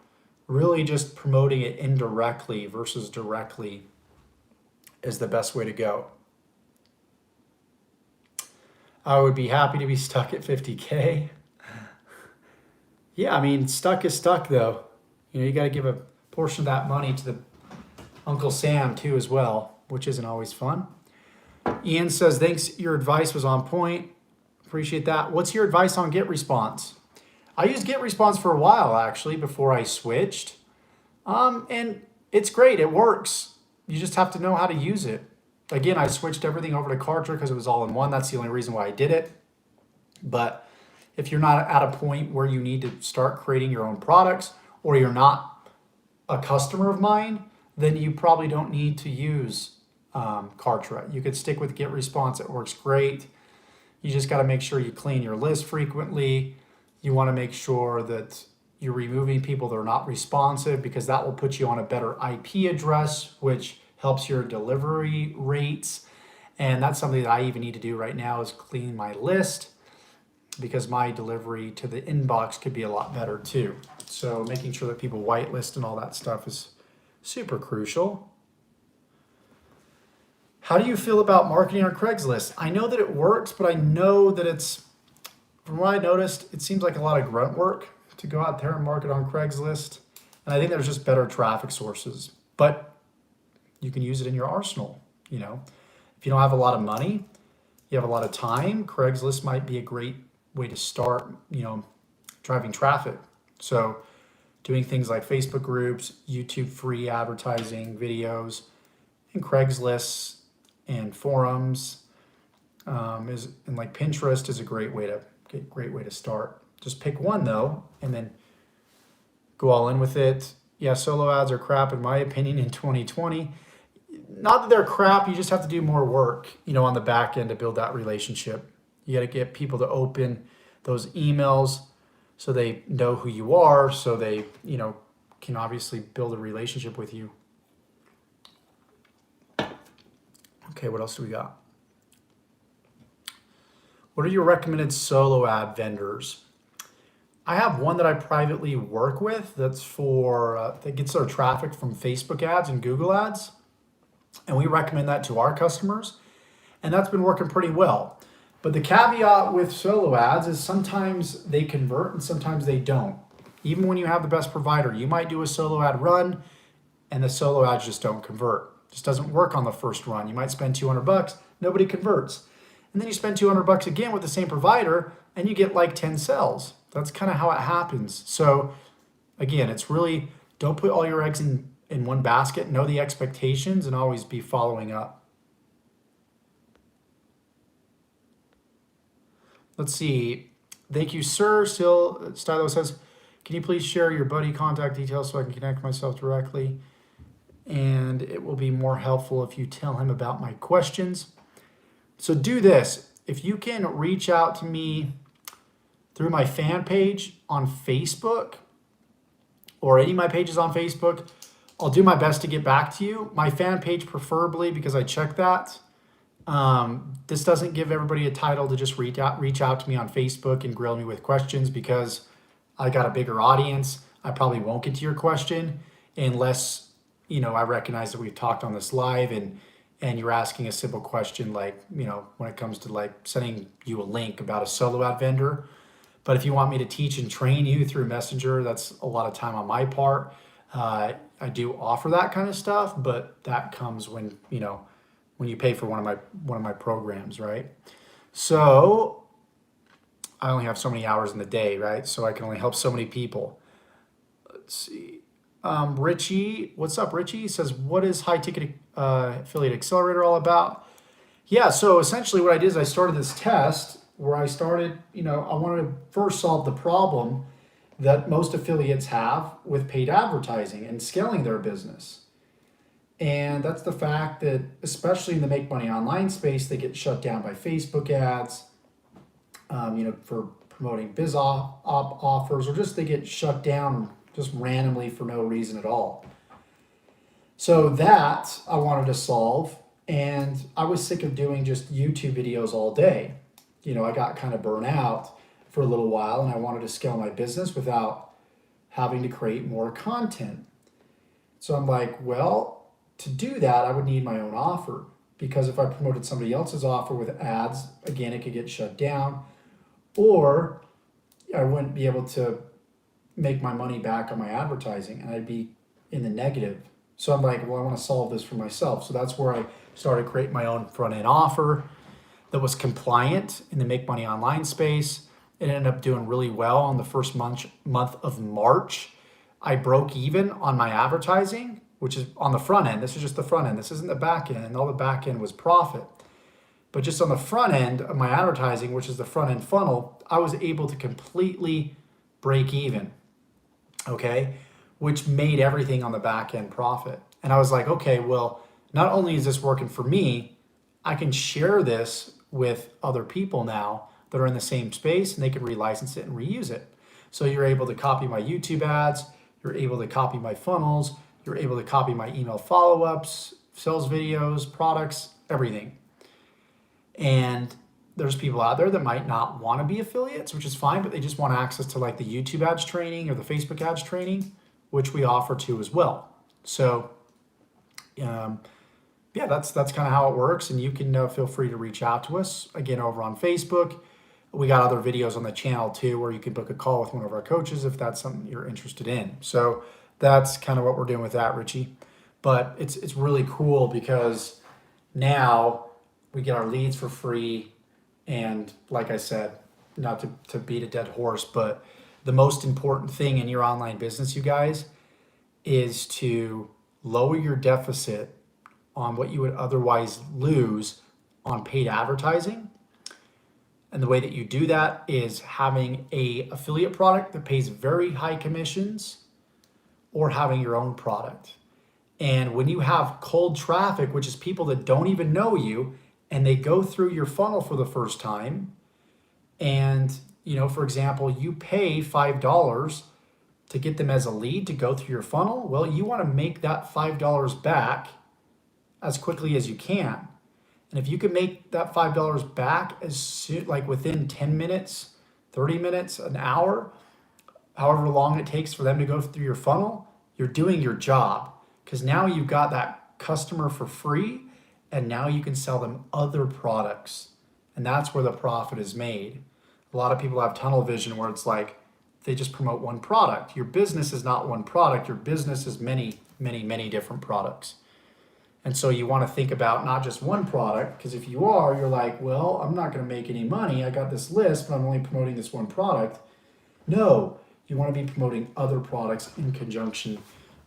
really just promoting it indirectly versus directly is the best way to go. I would be happy to be stuck at 50K. Yeah, I mean, stuck is stuck though. You know, you got to give a portion of that money to the Uncle Sam too as well, which isn't always fun. Ian says, thanks, your advice was on point. Appreciate that. What's your advice on GetResponse? I used GetResponse for a while actually before I switched. And it's great, it works. You just have to know how to use it. Again, I switched everything over to Kartra because it was all in one. That's the only reason why I did it. But if you're not at a point where you need to start creating your own products, or you're not a customer of mine, then you probably don't need to use Kartra. You could stick with GetResponse. It works great. You just got to make sure you clean your list frequently. You want to make sure that you're removing people that are not responsive, because that will put you on a better IP address, which helps your delivery rates. And that's something that I even need to do right now, is clean my list, because my delivery to the inbox could be a lot better too. So making sure that people whitelist and all that stuff is super crucial. How do you feel about marketing on Craigslist? I know that it works, but I know that from what I noticed, it seems like a lot of grunt work to go out there and market on Craigslist. And I think there's just better traffic sources, but you can use it in your arsenal. You know, if you don't have a lot of money, you have a lot of time, Craigslist might be a great way to start, driving traffic. So doing things like Facebook groups, YouTube free advertising, videos, and Craigslist and forums and like Pinterest is a great way to start. Just pick one though, and then go all in with it. Yeah, solo ads are crap in my opinion in 2020. Not that they're crap, you just have to do more work, on the back end to build that relationship. You got to get people to open those emails so they know who you are, so they, can obviously build a relationship with you. Okay, what else do we got? What are your recommended solo ad vendors? I have one that I privately work with that's that gets our traffic from Facebook ads and Google ads. And we recommend that to our customers. And that's been working pretty well. But the caveat with solo ads is sometimes they convert and sometimes they don't. Even when you have the best provider, you might do a solo ad run and the solo ads just don't convert. It just doesn't work on the first run. You might spend $200, nobody converts. And then you spend $200 again with the same provider and you get like 10 sales. That's kind of how it happens. So again, it's really, don't put all your eggs in one basket, know the expectations, and always be following up. Let's see. Thank you, sir. Still, Stylo says, can you please share your buddy contact details so I can connect myself directly? And it will be more helpful if you tell him about my questions. So do this. If you can reach out to me through my fan page on Facebook or any of my pages on Facebook, I'll do my best to get back to you. My fan page preferably, because I check that. This doesn't give everybody a title to just reach out to me on Facebook and grill me with questions, because I got a bigger audience. I probably won't get to your question unless, I recognize that we've talked on this live and you're asking a simple question like, when it comes to like sending you a link about a solo ad vendor. But if you want me to teach and train you through Messenger, that's a lot of time on my part. I do offer that kind of stuff, but that comes when you pay for one of my programs, right? So I only have so many hours in the day, right? So I can only help so many people. Let's see. Richie, what's up, Richie? He says, what is High Ticket Affiliate Accelerator all about? Yeah, so essentially what I did is I started this test where I started, I wanted to first solve the problem that most affiliates have with paid advertising and scaling their business. And that's the fact that, especially in the make money online space, they get shut down by Facebook ads, for promoting biz offers, or just they get shut down just randomly for no reason at all. So that I wanted to solve, and I was sick of doing just YouTube videos all day. I got kind of burnt out for a little while, and I wanted to scale my business without having to create more content. So I'm like, well, to do that, I would need my own offer, because if I promoted somebody else's offer with ads, again, it could get shut down, or I wouldn't be able to make my money back on my advertising, and I'd be in the negative. So I'm like, well, I want to solve this for myself. So that's where I started creating my own front-end offer that was compliant in the make money online space. It ended up doing really well on the first month of March. I broke even on my advertising, which is on the front end. This is just the front end. This isn't the back end. And all the back end was profit. But just on the front end of my advertising, which is the front end funnel, I was able to completely break even, okay? Which made everything on the back end profit. And I was like, okay, well, not only is this working for me, I can share this with other people now that are in the same space, and they can relicense it and reuse it. So you're able to copy my YouTube ads, you're able to copy my funnels, you're able to copy my email follow-ups, sales videos, products, everything. And there's people out there that might not want to be affiliates, which is fine, but they just want access to like the YouTube ads training or the Facebook ads training, which we offer too as well. So yeah, that's kind of how it works. And you can feel free to reach out to us again over on Facebook. We got other videos on the channel too, where you can book a call with one of our coaches if that's something you're interested in. So that's kind of what we're doing with that, Richie. But it's really cool because now we get our leads for free. And like I said, not to beat a dead horse, but the most important thing in your online business, you guys, is to lower your deficit on what you would otherwise lose on paid advertising. And the way that you do that is having a affiliate product that pays very high commissions or having your own product. And when you have cold traffic, which is people that don't even know you, and they go through your funnel for the first time, and for example, you pay $5 to get them as a lead to go through your funnel, well, you want to make that $5 back as quickly as you can. And if you can make that $5 back as soon, like within 10 minutes, 30 minutes, an hour, however long it takes for them to go through your funnel, you're doing your job. Because now you've got that customer for free, and now you can sell them other products. And that's where the profit is made. A lot of people have tunnel vision where it's like they just promote one product. Your business is not one product. Your business is many, many, many different products. And so you want to think about not just one product, because if you are, you're like, well, I'm not going to make any money. I got this list, but I'm only promoting this one product. No, you want to be promoting other products in conjunction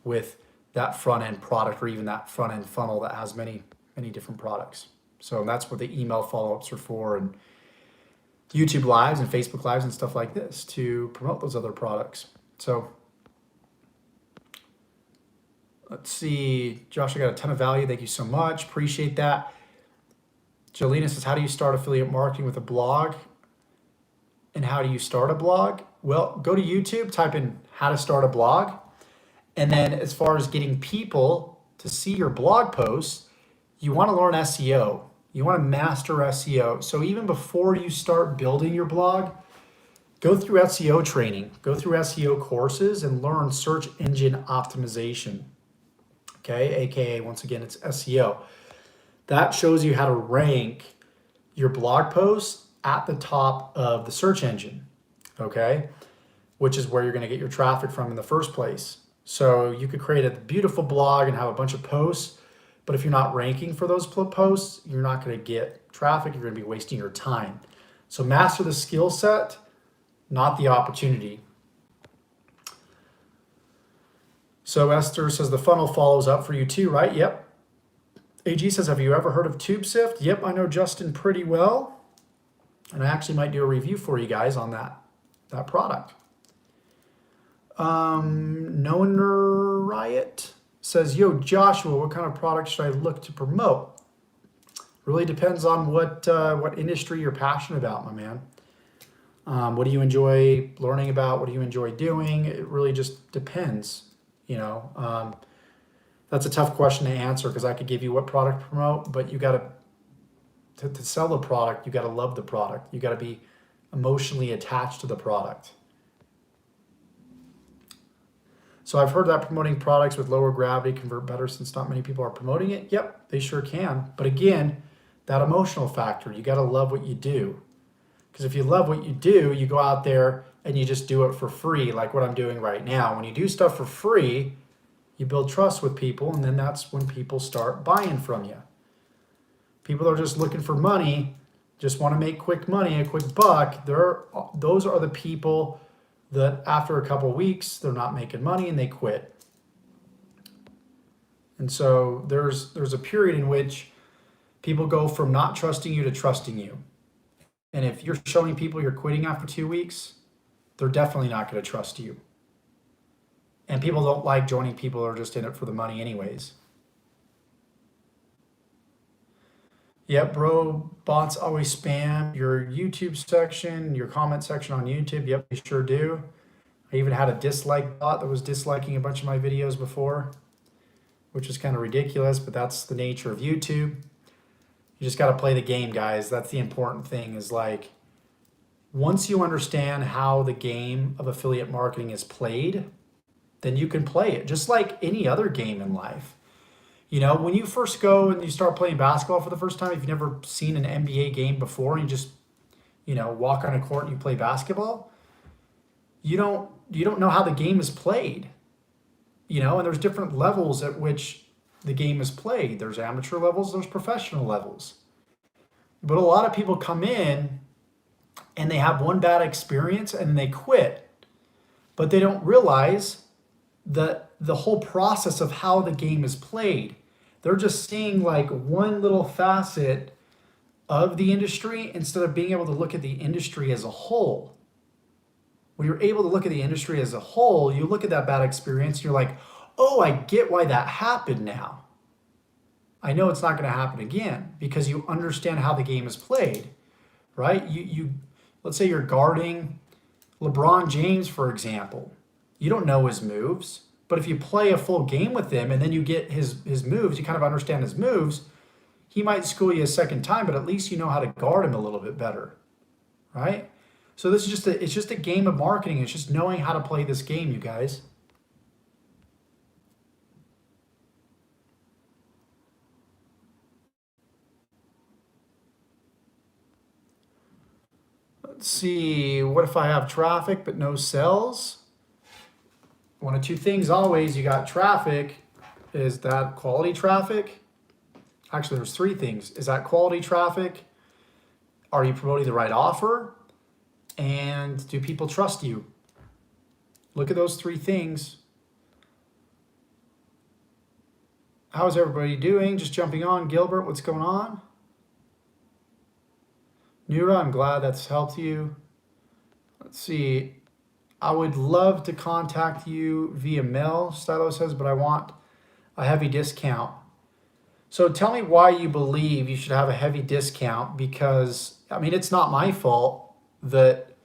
with that front end product, or even that front end funnel that has many, many different products. So that's what the email follow-ups are for, and YouTube lives and Facebook lives and stuff like this to promote those other products. So let's see, Josh, I got a ton of value. Thank you so much. Appreciate that. Jolena says, how do you start affiliate marketing with a blog? And how do you start a blog? Well, go to YouTube, type in how to start a blog. And then as far as getting people to see your blog posts, you want to learn SEO. You want to master SEO. So even before you start building your blog, go through SEO training, go through SEO courses, and learn search engine optimization. Okay, AKA, once again, it's SEO. That shows you how to rank your blog posts at the top of the search engine, okay? Which is where you're going to get your traffic from in the first place. So you could create a beautiful blog and have a bunch of posts, but if you're not ranking for those posts, you're not going to get traffic. You're going to be wasting your time. So master the skill set, not the opportunity. So Esther says the funnel follows up for you too, right? Yep. AG says, have you ever heard of TubeSift? Yep, I know Justin pretty well. And I actually might do a review for you guys on that product. Noner Riot says, yo, Joshua, what kind of product should I look to promote? Really depends on what industry you're passionate about, my man. What do you enjoy learning about? What do you enjoy doing? It really just depends, That's a tough question to answer because I could give you what product to promote, but you got to sell the product, you got to love the product. You got to be emotionally attached to the product. So I've heard that promoting products with lower gravity convert better since not many people are promoting it. Yep, they sure can. But again, that emotional factor, you got to love what you do. Because if you love what you do, you go out there and you just do it for free, like what I'm doing right now. When you do stuff for free, you build trust with people, and then that's when people start buying from you. People are just looking for money, just want to make quick money, a quick buck. Those are the people that after a couple of weeks, they're not making money and they quit. And so there's a period in which people go from not trusting you to trusting you. And if you're showing people you're quitting after 2 weeks, they're definitely not going to trust you. And people don't like joining people who are just in it for the money anyways. Yep, bro, bots always spam your YouTube section, your comment section on YouTube. Yep, they sure do. I even had a dislike bot that was disliking a bunch of my videos before, which is kind of ridiculous, but that's the nature of YouTube. You just got to play the game, guys. That's the important thing, is like, once you understand how the game of affiliate marketing is played, then you can play it just like any other game in life. When you first go and you start playing basketball for the first time, if you've never seen an NBA game before and you just, walk on a court and you play basketball, you don't know how the game is played. And there's different levels at which the game is played. There's amateur levels, there's professional levels. But a lot of people come in and they have one bad experience and they quit. But they don't realize the whole process of how the game is played. They're just seeing like one little facet of the industry instead of being able to look at the industry as a whole. When you're able to look at the industry as a whole, you look at that bad experience and you're like, oh, I get why that happened now. I know it's not going to happen again because you understand how the game is played, right? You let's say you're guarding LeBron James, for example. You don't know his moves, but if you play a full game with him and then you get his moves, you kind of understand his moves, he might school you a second time, but at least you know how to guard him a little bit better, right? So this is it's just a game of marketing. It's just knowing how to play this game, you guys. Let's see, what if I have traffic but no sales? One of two things always, you got traffic. Is that quality traffic? Actually, there's three things. Is that quality traffic? Are you promoting the right offer? And do people trust you? Look at those three things. How's everybody doing? Just jumping on. Gilbert, what's going on? Nura, I'm glad that's helped you. Let's see. I would love to contact you via mail, Stylo says, but I want a heavy discount. So tell me why you believe you should have a heavy discount, because, it's not my fault that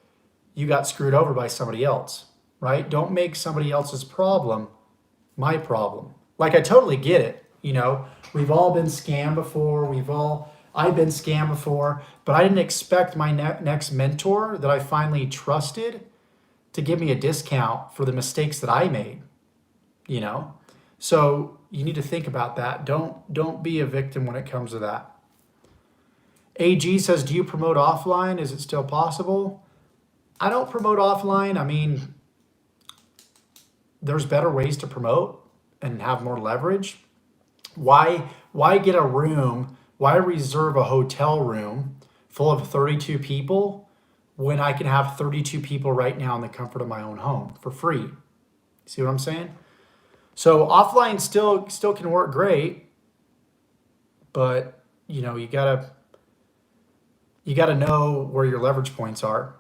you got screwed over by somebody else, right? Don't make somebody else's problem my problem. Like, I totally get it. We've all been scammed before. I've been scammed before, but I didn't expect my next mentor that I finally trusted to give me a discount for the mistakes that I made, So you need to think about that. Don't be a victim when it comes to that. AG says, do you promote offline? Is it still possible? I don't promote offline. There's better ways to promote and have more leverage. Why get a room? Why reserve a hotel room full of 32 people when I can have 32 people right now in the comfort of my own home for free? See what I'm saying? So offline still can work great, but you gotta know where your leverage points are.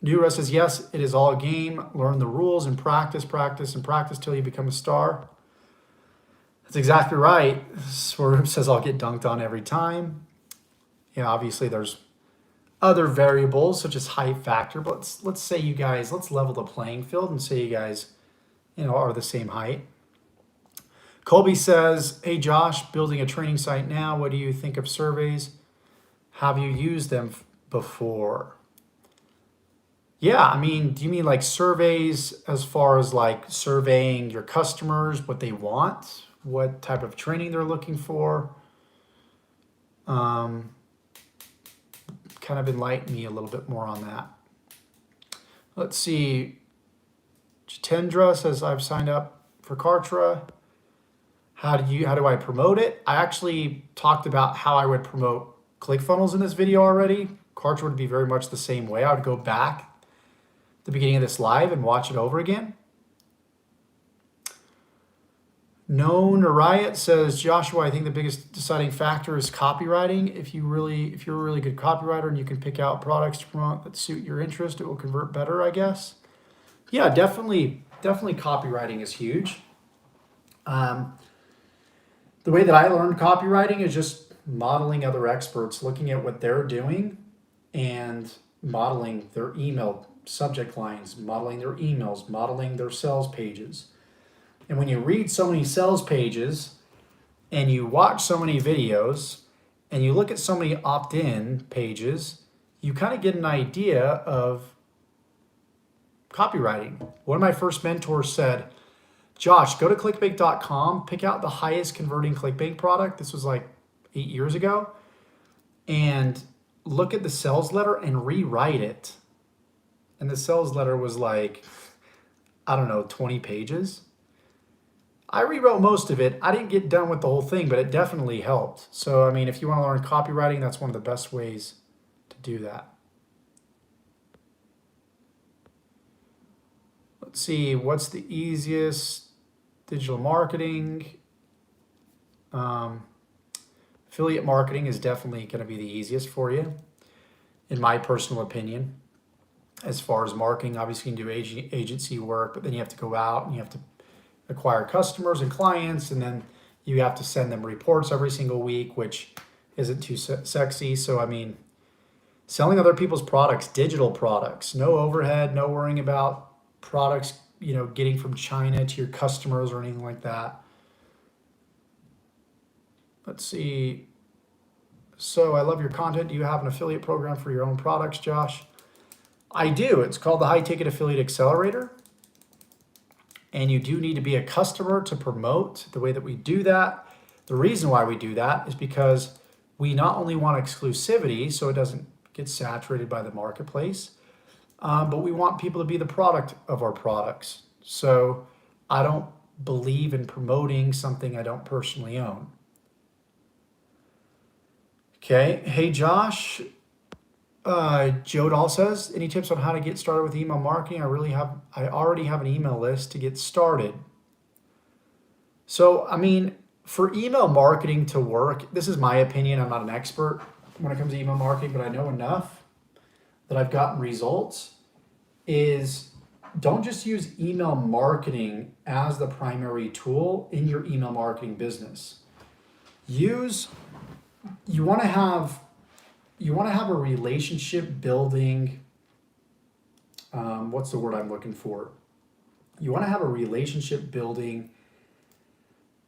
Nura says, yes, it is all a game. Learn the rules and practice till you become a star. That's exactly right. Swerve says I'll get dunked on every time. Obviously there's other variables such as height factor, but let's say you guys, let's level the playing field and say you guys, are the same height. Colby says, hey Josh, building a training site now. What do you think of surveys? Have you used them before? Yeah, do you mean like surveys as far as like surveying your customers, what they want, what type of training they're looking for? Kind of enlighten me a little bit more on that. Let's see. Jitendra says, I've signed up for Kartra. How do I promote it? I actually talked about how I would promote ClickFunnels in this video already. Kartra would be very much the same way. I would go back the beginning of this live and watch it over again. Known Riot says, Joshua, I think the biggest deciding factor is copywriting. If you're a really good copywriter and you can pick out products to promote that suit your interest, it will convert better, I guess. Yeah, definitely copywriting is huge. The way that I learned copywriting is just modeling other experts, looking at what they're doing and modeling their email subject lines, modeling their emails, modeling their sales pages. And when you read so many sales pages and you watch so many videos and you look at so many opt-in pages, you kind of get an idea of copywriting. One of my first mentors said, Josh, go to clickbank.com, pick out the highest converting ClickBank product. This was like 8 years ago. And look at the sales letter and rewrite it. And the sales letter was like, I don't know, 20 pages. I rewrote most of it. I didn't get done with the whole thing, but it definitely helped. So, I mean, if you want to learn copywriting, that's one of the best ways to do that. Let's see, what's the easiest digital marketing? Affiliate marketing is definitely going to be the easiest for you, in my personal opinion. As far as marketing, obviously you can do agency work, but then you have to go out and you have to acquire customers and clients, and then you have to send them reports every single week, which isn't too sexy. So, I mean, selling other people's products, digital products, no overhead, no worrying about products, getting from China to your customers or anything like that. Let's see. So I love your content. Do you have an affiliate program for your own products, Josh? I do. It's called the High Ticket Affiliate Accelerator. And you do need to be a customer to promote. The way that we do that, the reason why we do that is because we not only want exclusivity so it doesn't get saturated by the marketplace, but we want people to be the product of our products. So I don't believe in promoting something I don't personally own. Okay. Hey, Josh. Joe Dahl says, any tips on how to get started with email marketing? I already have an email list to get started. So, I mean, for email marketing to work, this is my opinion. I'm not an expert when it comes to email marketing, but I know enough that I've gotten results, is don't just use email marketing as the primary tool in your email marketing business. You want to have a relationship building, what's the word I'm looking for? You want to have a relationship building,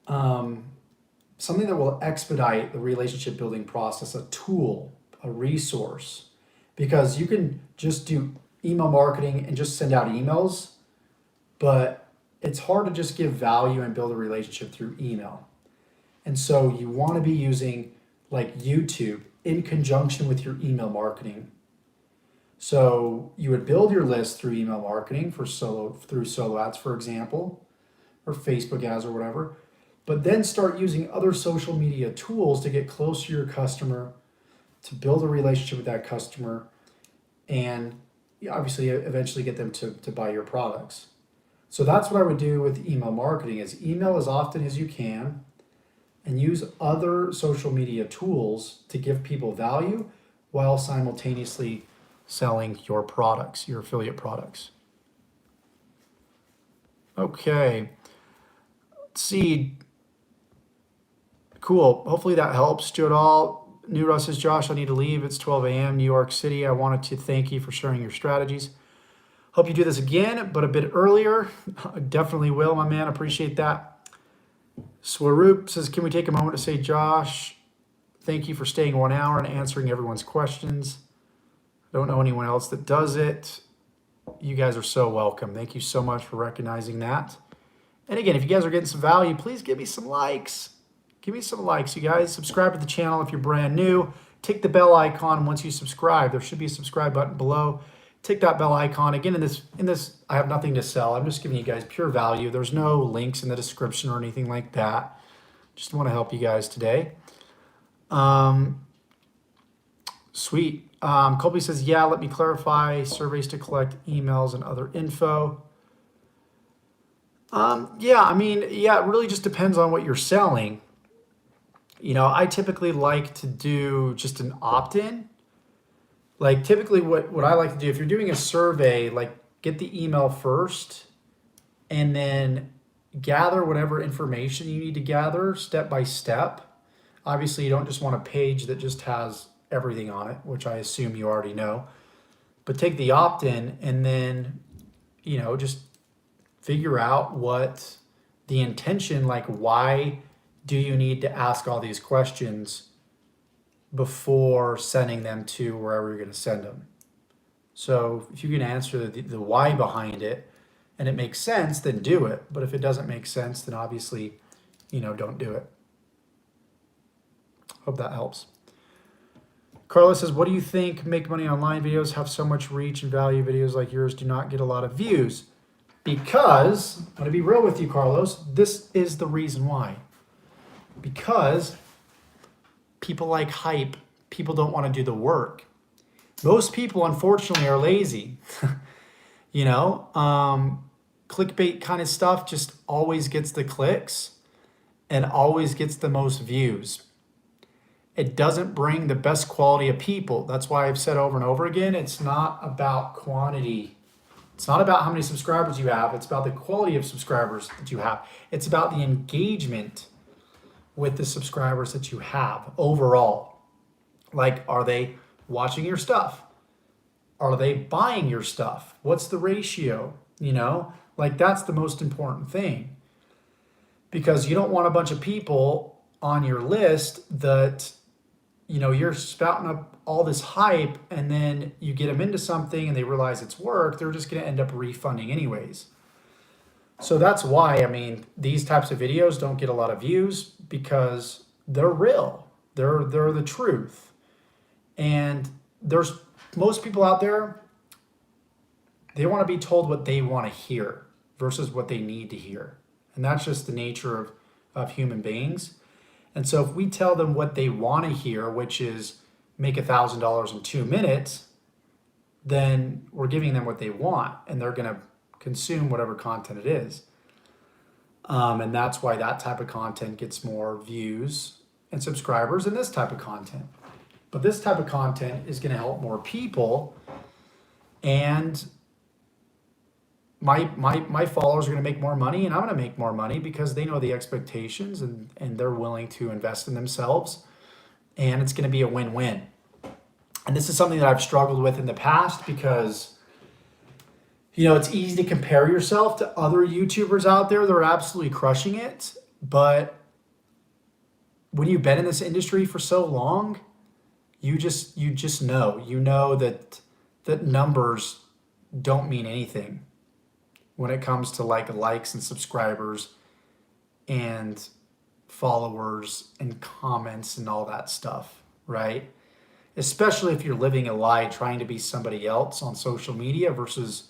something that will expedite the relationship building process, a tool, a resource, because you can just do email marketing and just send out emails, but it's hard to just give value and build a relationship through email. And so you want to be using like YouTube in conjunction with your email marketing. So you would build your list through email marketing through solo ads, for example, or Facebook ads or whatever, but then start using other social media tools to get close to your customer, to build a relationship with that customer, and obviously eventually get them to buy your products. So that's what I would do with email marketing, is email as often as you can and use other social media tools to give people value while simultaneously selling your products, your affiliate products. Okay, let's see. Cool, hopefully that helps, Jodal. New Russ says, Josh, I need to leave. It's 12 a.m. New York City. I wanted to thank you for sharing your strategies. Hope you do this again, but a bit earlier. I definitely will, my man. Appreciate that. Swaroop says, can we take a moment to say, Josh, thank you for staying 1 hour and answering everyone's questions. I don't know anyone else that does it. You guys are so welcome. Thank you so much for recognizing that. And again, if you guys are getting some value, please give me some likes. Give me some likes, you guys. Subscribe to the channel if you're brand new. Tick the bell icon once you subscribe. There should be a subscribe button below. Tick that bell icon. Again, in this, I have nothing to sell. I'm just giving you guys pure value. There's no links in the description or anything like that. Just want to help you guys today. Sweet. Colby says, yeah, let me clarify. Surveys to collect emails and other info. Yeah, I mean, yeah, it really just depends on what you're selling. I typically like to do just an opt-in. Like typically what I like to do, if you're doing a survey, like get the email first and then gather whatever information you need to gather step by step. Obviously, you don't just want a page that just has everything on it, which I assume you already know. But take the opt-in and then, just figure out what the intention, like why do you need to ask all these questions before sending them to wherever you're going to send them. So if you can answer the why behind it, and it makes sense, then do it. But if it doesn't make sense, then obviously, don't do it. Hope that helps. Carla says, what do you think make money online videos have so much reach and value? Videos like yours do not get a lot of views. Because, I'm going to be real with you, Carlos, this is the reason why. Because people like hype. People don't want to do the work. Most people, unfortunately, are lazy. Clickbait kind of stuff just always gets the clicks and always gets the most views. It doesn't bring the best quality of people. That's why I've said over and over again, it's not about quantity. It's not about how many subscribers you have. It's about the quality of subscribers that you have. It's about the engagement with the subscribers that you have overall. Like, are they watching your stuff? Are they buying your stuff? What's the ratio? That's the most important thing. Because you don't want a bunch of people on your list that, you're spouting up all this hype, and then you get them into something and they realize it's work, they're just going to end up refunding anyways. So that's why, these types of videos don't get a lot of views, because they're real. They're the truth. And there's most people out there, they want to be told what they want to hear versus what they need to hear. And that's just the nature of human beings. And so if we tell them what they want to hear, which is make $1,000 in 2 minutes, then we're giving them what they want, and they're going to consume whatever content it is. And that's why that type of content gets more views and subscribers than this type of content. But this type of content is going to help more people, and my followers are going to make more money, and I'm going to make more money because they know the expectations, and they're willing to invest in themselves, and it's going to be a win-win. And this is something that I've struggled with in the past because, it's easy to compare yourself to other YouTubers out there that are absolutely crushing it. But when you've been in this industry for so long, you just know that numbers don't mean anything when it comes to likes and subscribers and followers and comments and all that stuff, right? Especially if you're living a lie trying to be somebody else on social media versus,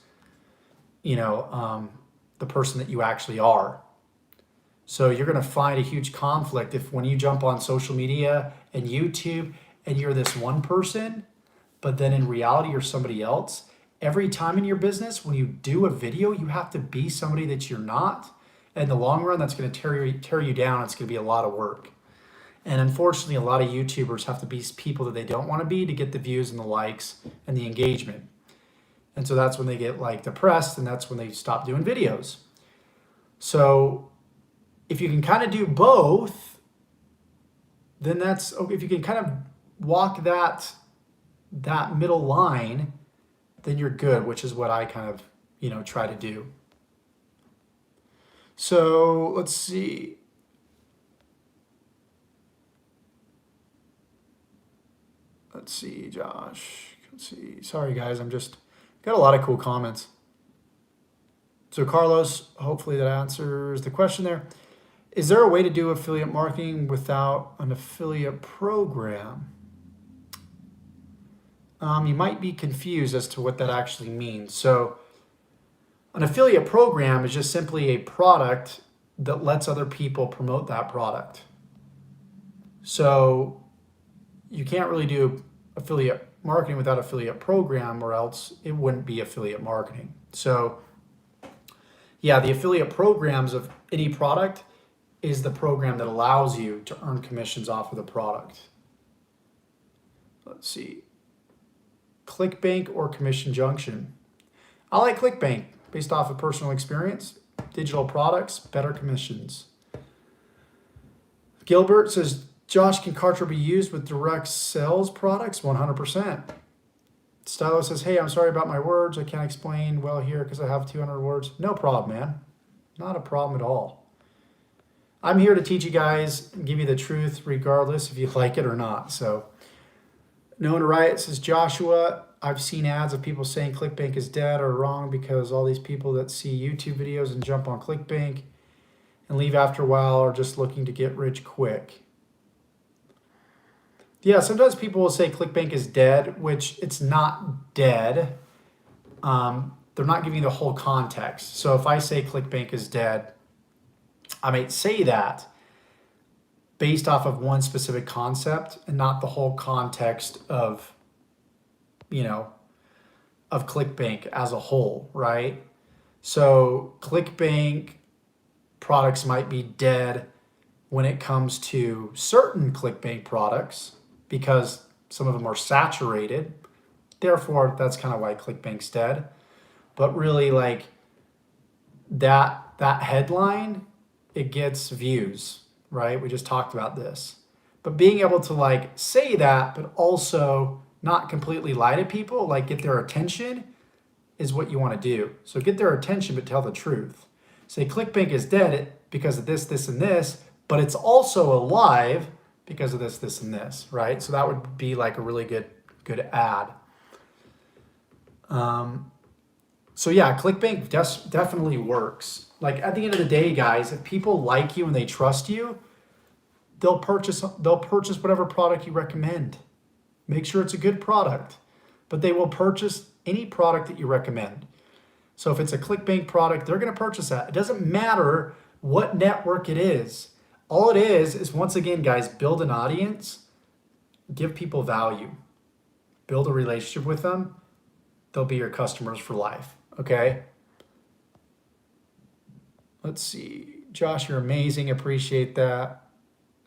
the person that you actually are. So you're going to find a huge conflict if when you jump on social media and YouTube and you're this one person, but then in reality you're somebody else. Every time in your business, when you do a video, you have to be somebody that you're not. In the long run, that's going to tear you down. It's going to be a lot of work. And unfortunately, a lot of YouTubers have to be people that they don't want to be to get the views and the likes and the engagement. And so that's when they get depressed, and that's when they stop doing videos. So if you can kind of do both, then that's okay. If you can kind of walk that middle line, then you're good, which is what I kind of, try to do. So let's see. Let's see, Josh. Let's see. Sorry, guys. I'm just got a lot of cool comments. So Carlos, hopefully that answers the question there. Is there a way to do affiliate marketing without an affiliate program? You might be confused as to what that actually means. So an affiliate program is just simply a product that lets other people promote that product. So you can't really do affiliate marketing without affiliate program, or else it wouldn't be affiliate marketing. So yeah, the affiliate programs of any product is the program that allows you to earn commissions off of the product. Let's see. ClickBank or Commission Junction? I like ClickBank based off of personal experience. Digital products, better commissions. Gilbert says, Josh, can Kartra be used with direct sales products? 100%. Stylo says, hey, I'm sorry about my words. I can't explain well here because I have 200 words. No problem, man. Not a problem at all. I'm here to teach you guys and give you the truth regardless if you like it or not. So Known to Riot says, Joshua, I've seen ads of people saying ClickBank is dead or wrong because all these people that see YouTube videos and jump on ClickBank and leave after a while are just looking to get rich quick. Yeah, sometimes people will say ClickBank is dead, which it's not dead. They're not giving you the whole context. So if I say ClickBank is dead, I might say that based off of one specific concept and not the whole context of, of ClickBank as a whole, right? So ClickBank products might be dead when it comes to certain ClickBank products because some of them are saturated. Therefore, that's kind of why ClickBank's dead. But really, like that headline, it gets views, right? We just talked about this. But being able to like say that, but also not completely lie to people, like get their attention, is what you want to do. So get their attention, but tell the truth. Say ClickBank is dead because of this, this, and this, but it's also alive because of this, this, and this, right? So that would be like a really good ad. So yeah, ClickBank definitely works. Like at the end of the day, guys, if people like you and they trust you, they'll purchase whatever product you recommend. Make sure it's a good product, but they will purchase any product that you recommend. So if it's a ClickBank product, they're going to purchase that. It doesn't matter what network it is. All it is once again, guys, build an audience, give people value, build a relationship with them. They'll be your customers for life. Okay. Let's see. Josh, you're amazing. Appreciate that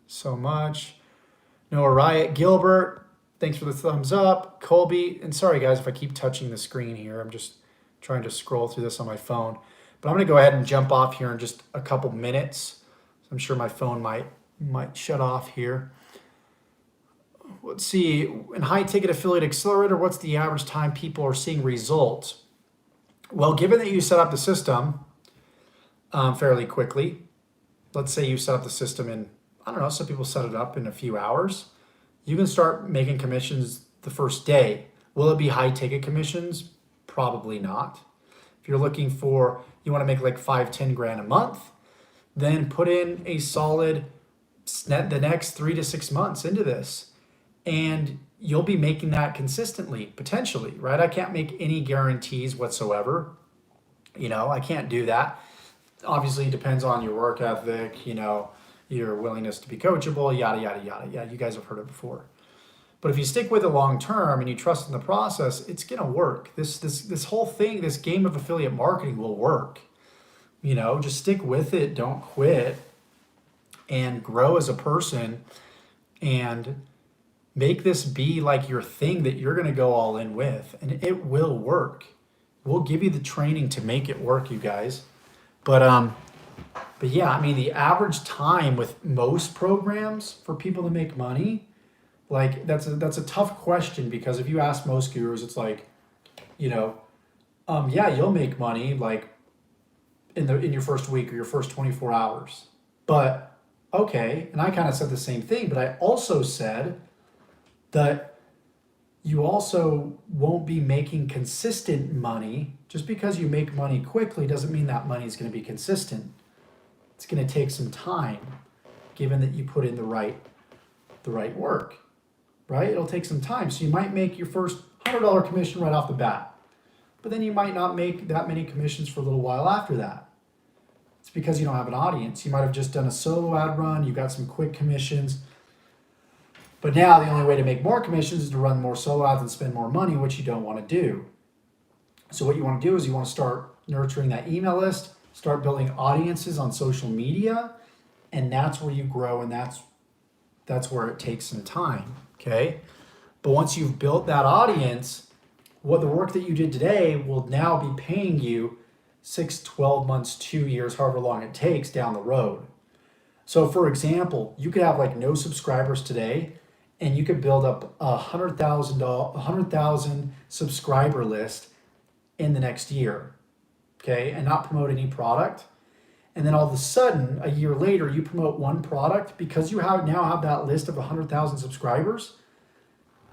so much. Noah Riot, Gilbert, thanks for the thumbs up. Colby, and sorry guys if I keep touching the screen here. I'm just trying to scroll through this on my phone. But I'm going to go ahead and jump off here in just a couple minutes. I'm sure my phone might shut off here. Let's see. In high ticket affiliate accelerator, what's the average time people are seeing results? Well, given that you set up the system fairly quickly, let's say you set up the system in, I don't know, some people set it up in a few hours. You can start making commissions the first day. Will it be high ticket commissions? Probably not. If you're looking for, you want to make like 5-10 grand a month, then put in a solid the next 3 to 6 months into this. And you'll be making that consistently, potentially, right? I can't make any guarantees whatsoever. I can't do that. Obviously, it depends on your work ethic, your willingness to be coachable, yada, yada, yada. Yeah, you guys have heard it before. But if you stick with it long term and you trust in the process, it's going to work. This whole thing, this game of affiliate marketing will work. Just stick with it, don't quit, and grow as a person and make this be like your thing that you're going to go all in with, and it will work. We'll give you the training to make it work, you guys. But yeah, I mean, the average time with most programs for people to make money, like that's a tough question, because if you ask most gurus, it's like, yeah, you'll make money like in your first week or your first 24 hours. But okay, and I kind of said the same thing, but I also said that you also won't be making consistent money. Just because you make money quickly doesn't mean that money is going to be consistent. It's going to take some time, given that you put in the right work, right? It'll take some time. So you might make your first $100 commission right off the bat, but then you might not make that many commissions for a little while after that. It's because you don't have an audience. You might have just done a solo ad run. You got some quick commissions. But now the only way to make more commissions is to run more solo ads and spend more money, which you don't want to do. So what you want to do is you want to start nurturing that email list, start building audiences on social media, and that's where you grow, and that's where it takes some time, okay? But once you've built that audience, what the work that you did today will now be paying you 6, 12 months, 2 years, however long it takes down the road. So for example, you could have like no subscribers today, and you could build up a 100,000 subscriber list in the next year, okay, and not promote any product. And then all of a sudden, a year later, you promote one product because you now have that list of 100,000 subscribers.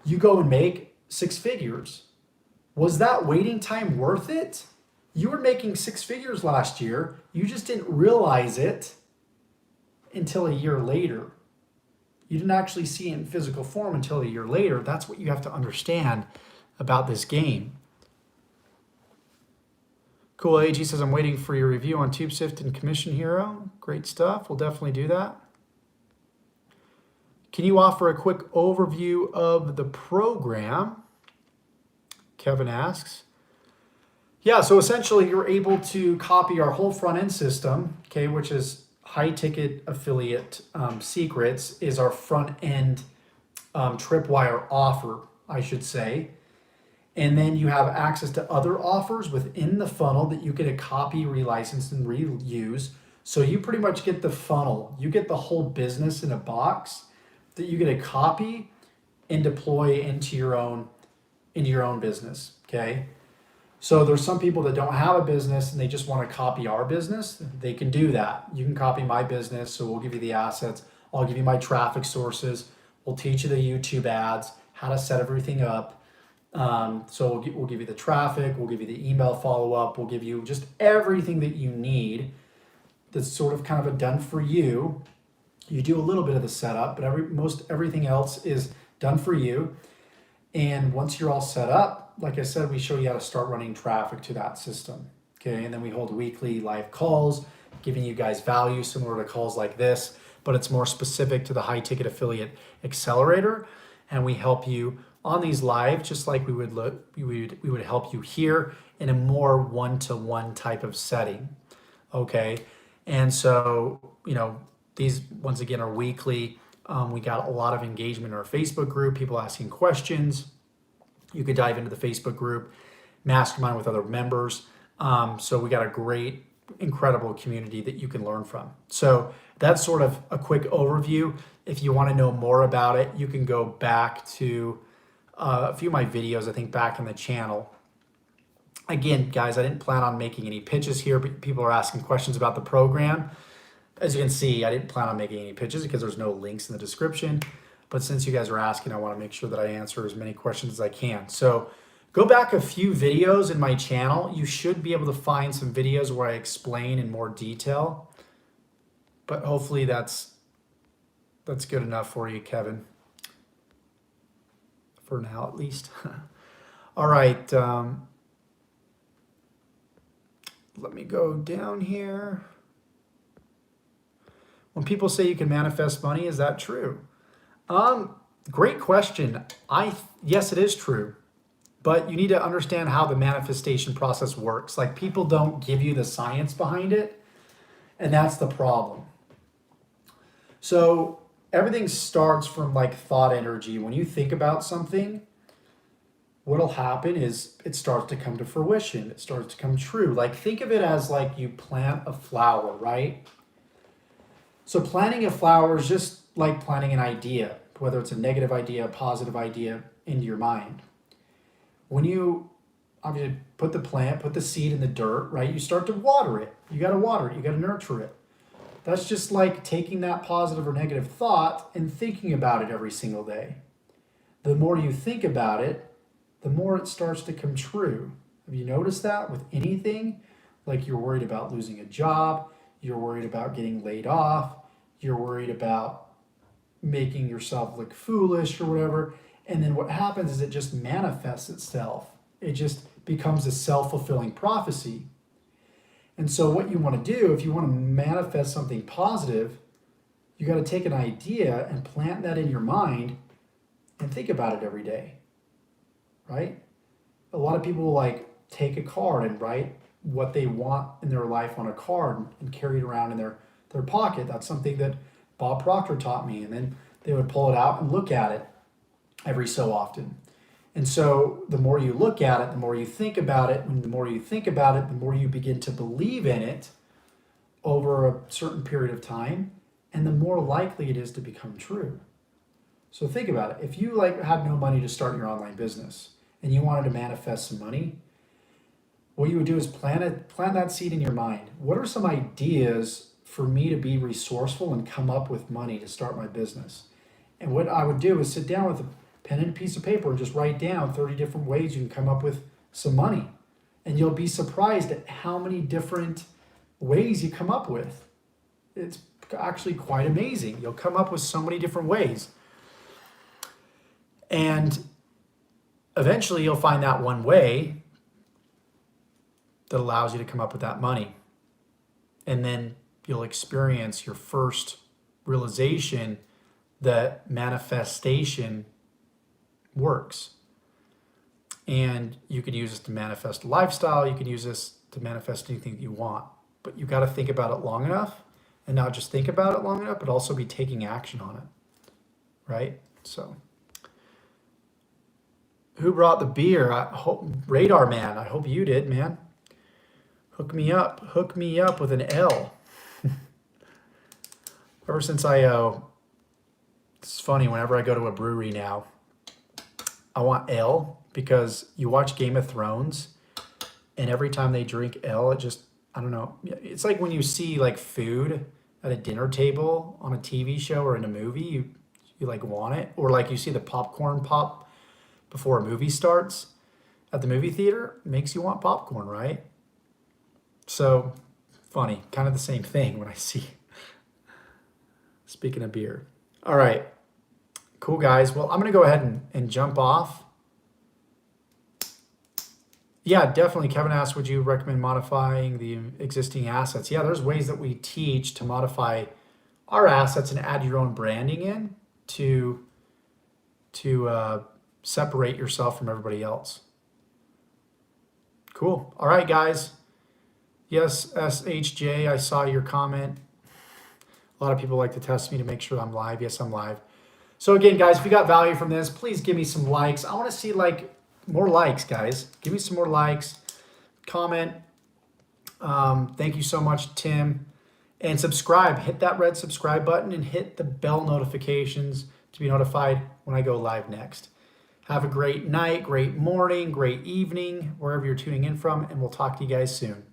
You go and make 6 figures, Was that waiting time worth it? You were making 6 figures last year. You just didn't realize it until a year later. You didn't actually see it in physical form until a year later. That's what you have to understand about this game. Cool AG says, I'm waiting for your review on TubeSift and Commission Hero. Great stuff. We'll definitely do that. Can you offer a quick overview of the program? Kevin asks. Yeah, so essentially you're able to copy our whole front end system, okay, which is high ticket affiliate secrets is our front end tripwire offer, I should say. And then you have access to other offers within the funnel that you get to copy, relicense, and reuse. So you pretty much get the funnel. You get the whole business in a box that you get to copy and deploy into your own business, okay? So there's some people that don't have a business and they just want to copy our business. They can do that. You can copy my business, so we'll give you the assets. I'll give you my traffic sources. We'll teach you the YouTube ads, how to set everything up. So we'll give you the traffic, we'll give you the email follow-up, we'll give you just everything that you need that's sort of kind of a done for you. You do a little bit of the setup, but most everything else is done for you. And once you're all set up, like I said, we show you how to start running traffic to that system. Okay, and then we hold weekly live calls, giving you guys value similar to calls like this, but it's more specific to the high ticket affiliate accelerator. And we help you on these live, just like we would help you here in a more one-to-one type of setting. Okay, and so, these once again are weekly. We got a lot of engagement in our Facebook group, people asking questions. You could dive into the Facebook group, mastermind with other members. So we got a great, incredible community that you can learn from. So that's sort of a quick overview. If you want to know more about it, you can go back to a few of my videos, I think back in the channel. Again, guys, I didn't plan on making any pitches here, but people are asking questions about the program. As you can see, I didn't plan on making any pitches because there's no links in the description. But since you guys are asking, I want to make sure that I answer as many questions as I can. So go back a few videos in my channel. You should be able to find some videos where I explain in more detail. But hopefully that's good enough for you, Kevin. For now, at least. All right. Let me go down here. When people say you can manifest money, is that true? Great question. Yes, it is true, but you need to understand how the manifestation process works. Like, people don't give you the science behind it, and that's the problem. So everything starts from like thought energy. When you think about something, what'll happen is it starts to come to fruition. It starts to come true. Like, think of it as like you plant a flower, right? So planting a flower is just like planting an idea, whether it's a negative idea, a positive idea, into your mind. When you obviously put the seed in the dirt, right? You start to water it. You got to water it. You got to nurture it. That's just like taking that positive or negative thought and thinking about it every single day. The more you think about it, the more it starts to come true. Have you noticed that with anything? Like, you're worried about losing a job, you're worried about getting laid off, you're worried about making yourself look foolish or whatever. And then what happens is it just manifests itself. It just becomes a self-fulfilling prophecy. And so what you want to do, if you want to manifest something positive, you got to take an idea and plant that in your mind and think about it every day, right? A lot of people will like take a card and write what they want in their life on a card and carry it around in their pocket. That's something that Bob Proctor taught me. And then they would pull it out and look at it every so often. And so the more you look at it, the more you think about it. And the more you think about it, the more you begin to believe in it over a certain period of time. And the more likely it is to become true. So think about it. If you like had no money to start your online business and you wanted to manifest some money, what you would do is plant that seed in your mind. What are some ideas for me to be resourceful and come up with money to start my business? And what I would do is sit down with a pen and a piece of paper and just write down 30 different ways you can come up with some money. And you'll be surprised at how many different ways you come up with. It's actually quite amazing. You'll come up with so many different ways. And eventually you'll find that one way that allows you to come up with that money. And then you'll experience your first realization that manifestation works. And you could use this to manifest a lifestyle. You can use this to manifest anything you want. But you got to think about it long enough, and not just think about it long enough, but also be taking action on it. Right? So, who brought the beer? I hope Radar Man. I hope you did, man. Hook me up. Hook me up with an L. Ever since it's funny, whenever I go to a brewery now, I want L, because you watch Game of Thrones and every time they drink L, it just, I don't know. It's like when you see like food at a dinner table on a TV show or in a movie, you like want it. Or like you see the popcorn pop before a movie starts at the movie theater, it makes you want popcorn, right? So funny, kind of the same thing when I see. Speaking of beer. All right. Cool, guys. Well, I'm going to go ahead and jump off. Yeah, definitely. Kevin asked, would you recommend modifying the existing assets? Yeah, there's ways that we teach to modify our assets and add your own branding in to separate yourself from everybody else. Cool. All right, guys. Yes, SHJ, I saw your comment. A lot of people like to test me to make sure I'm live. Yes, I'm live. So again, guys, if you got value from this, please give me some likes. I want to see more likes, guys. Give me some more likes. Comment. Thank you so much, Tim. And subscribe. Hit that red subscribe button and hit the bell notifications to be notified when I go live next. Have a great night, great morning, great evening, wherever you're tuning in from, and we'll talk to you guys soon.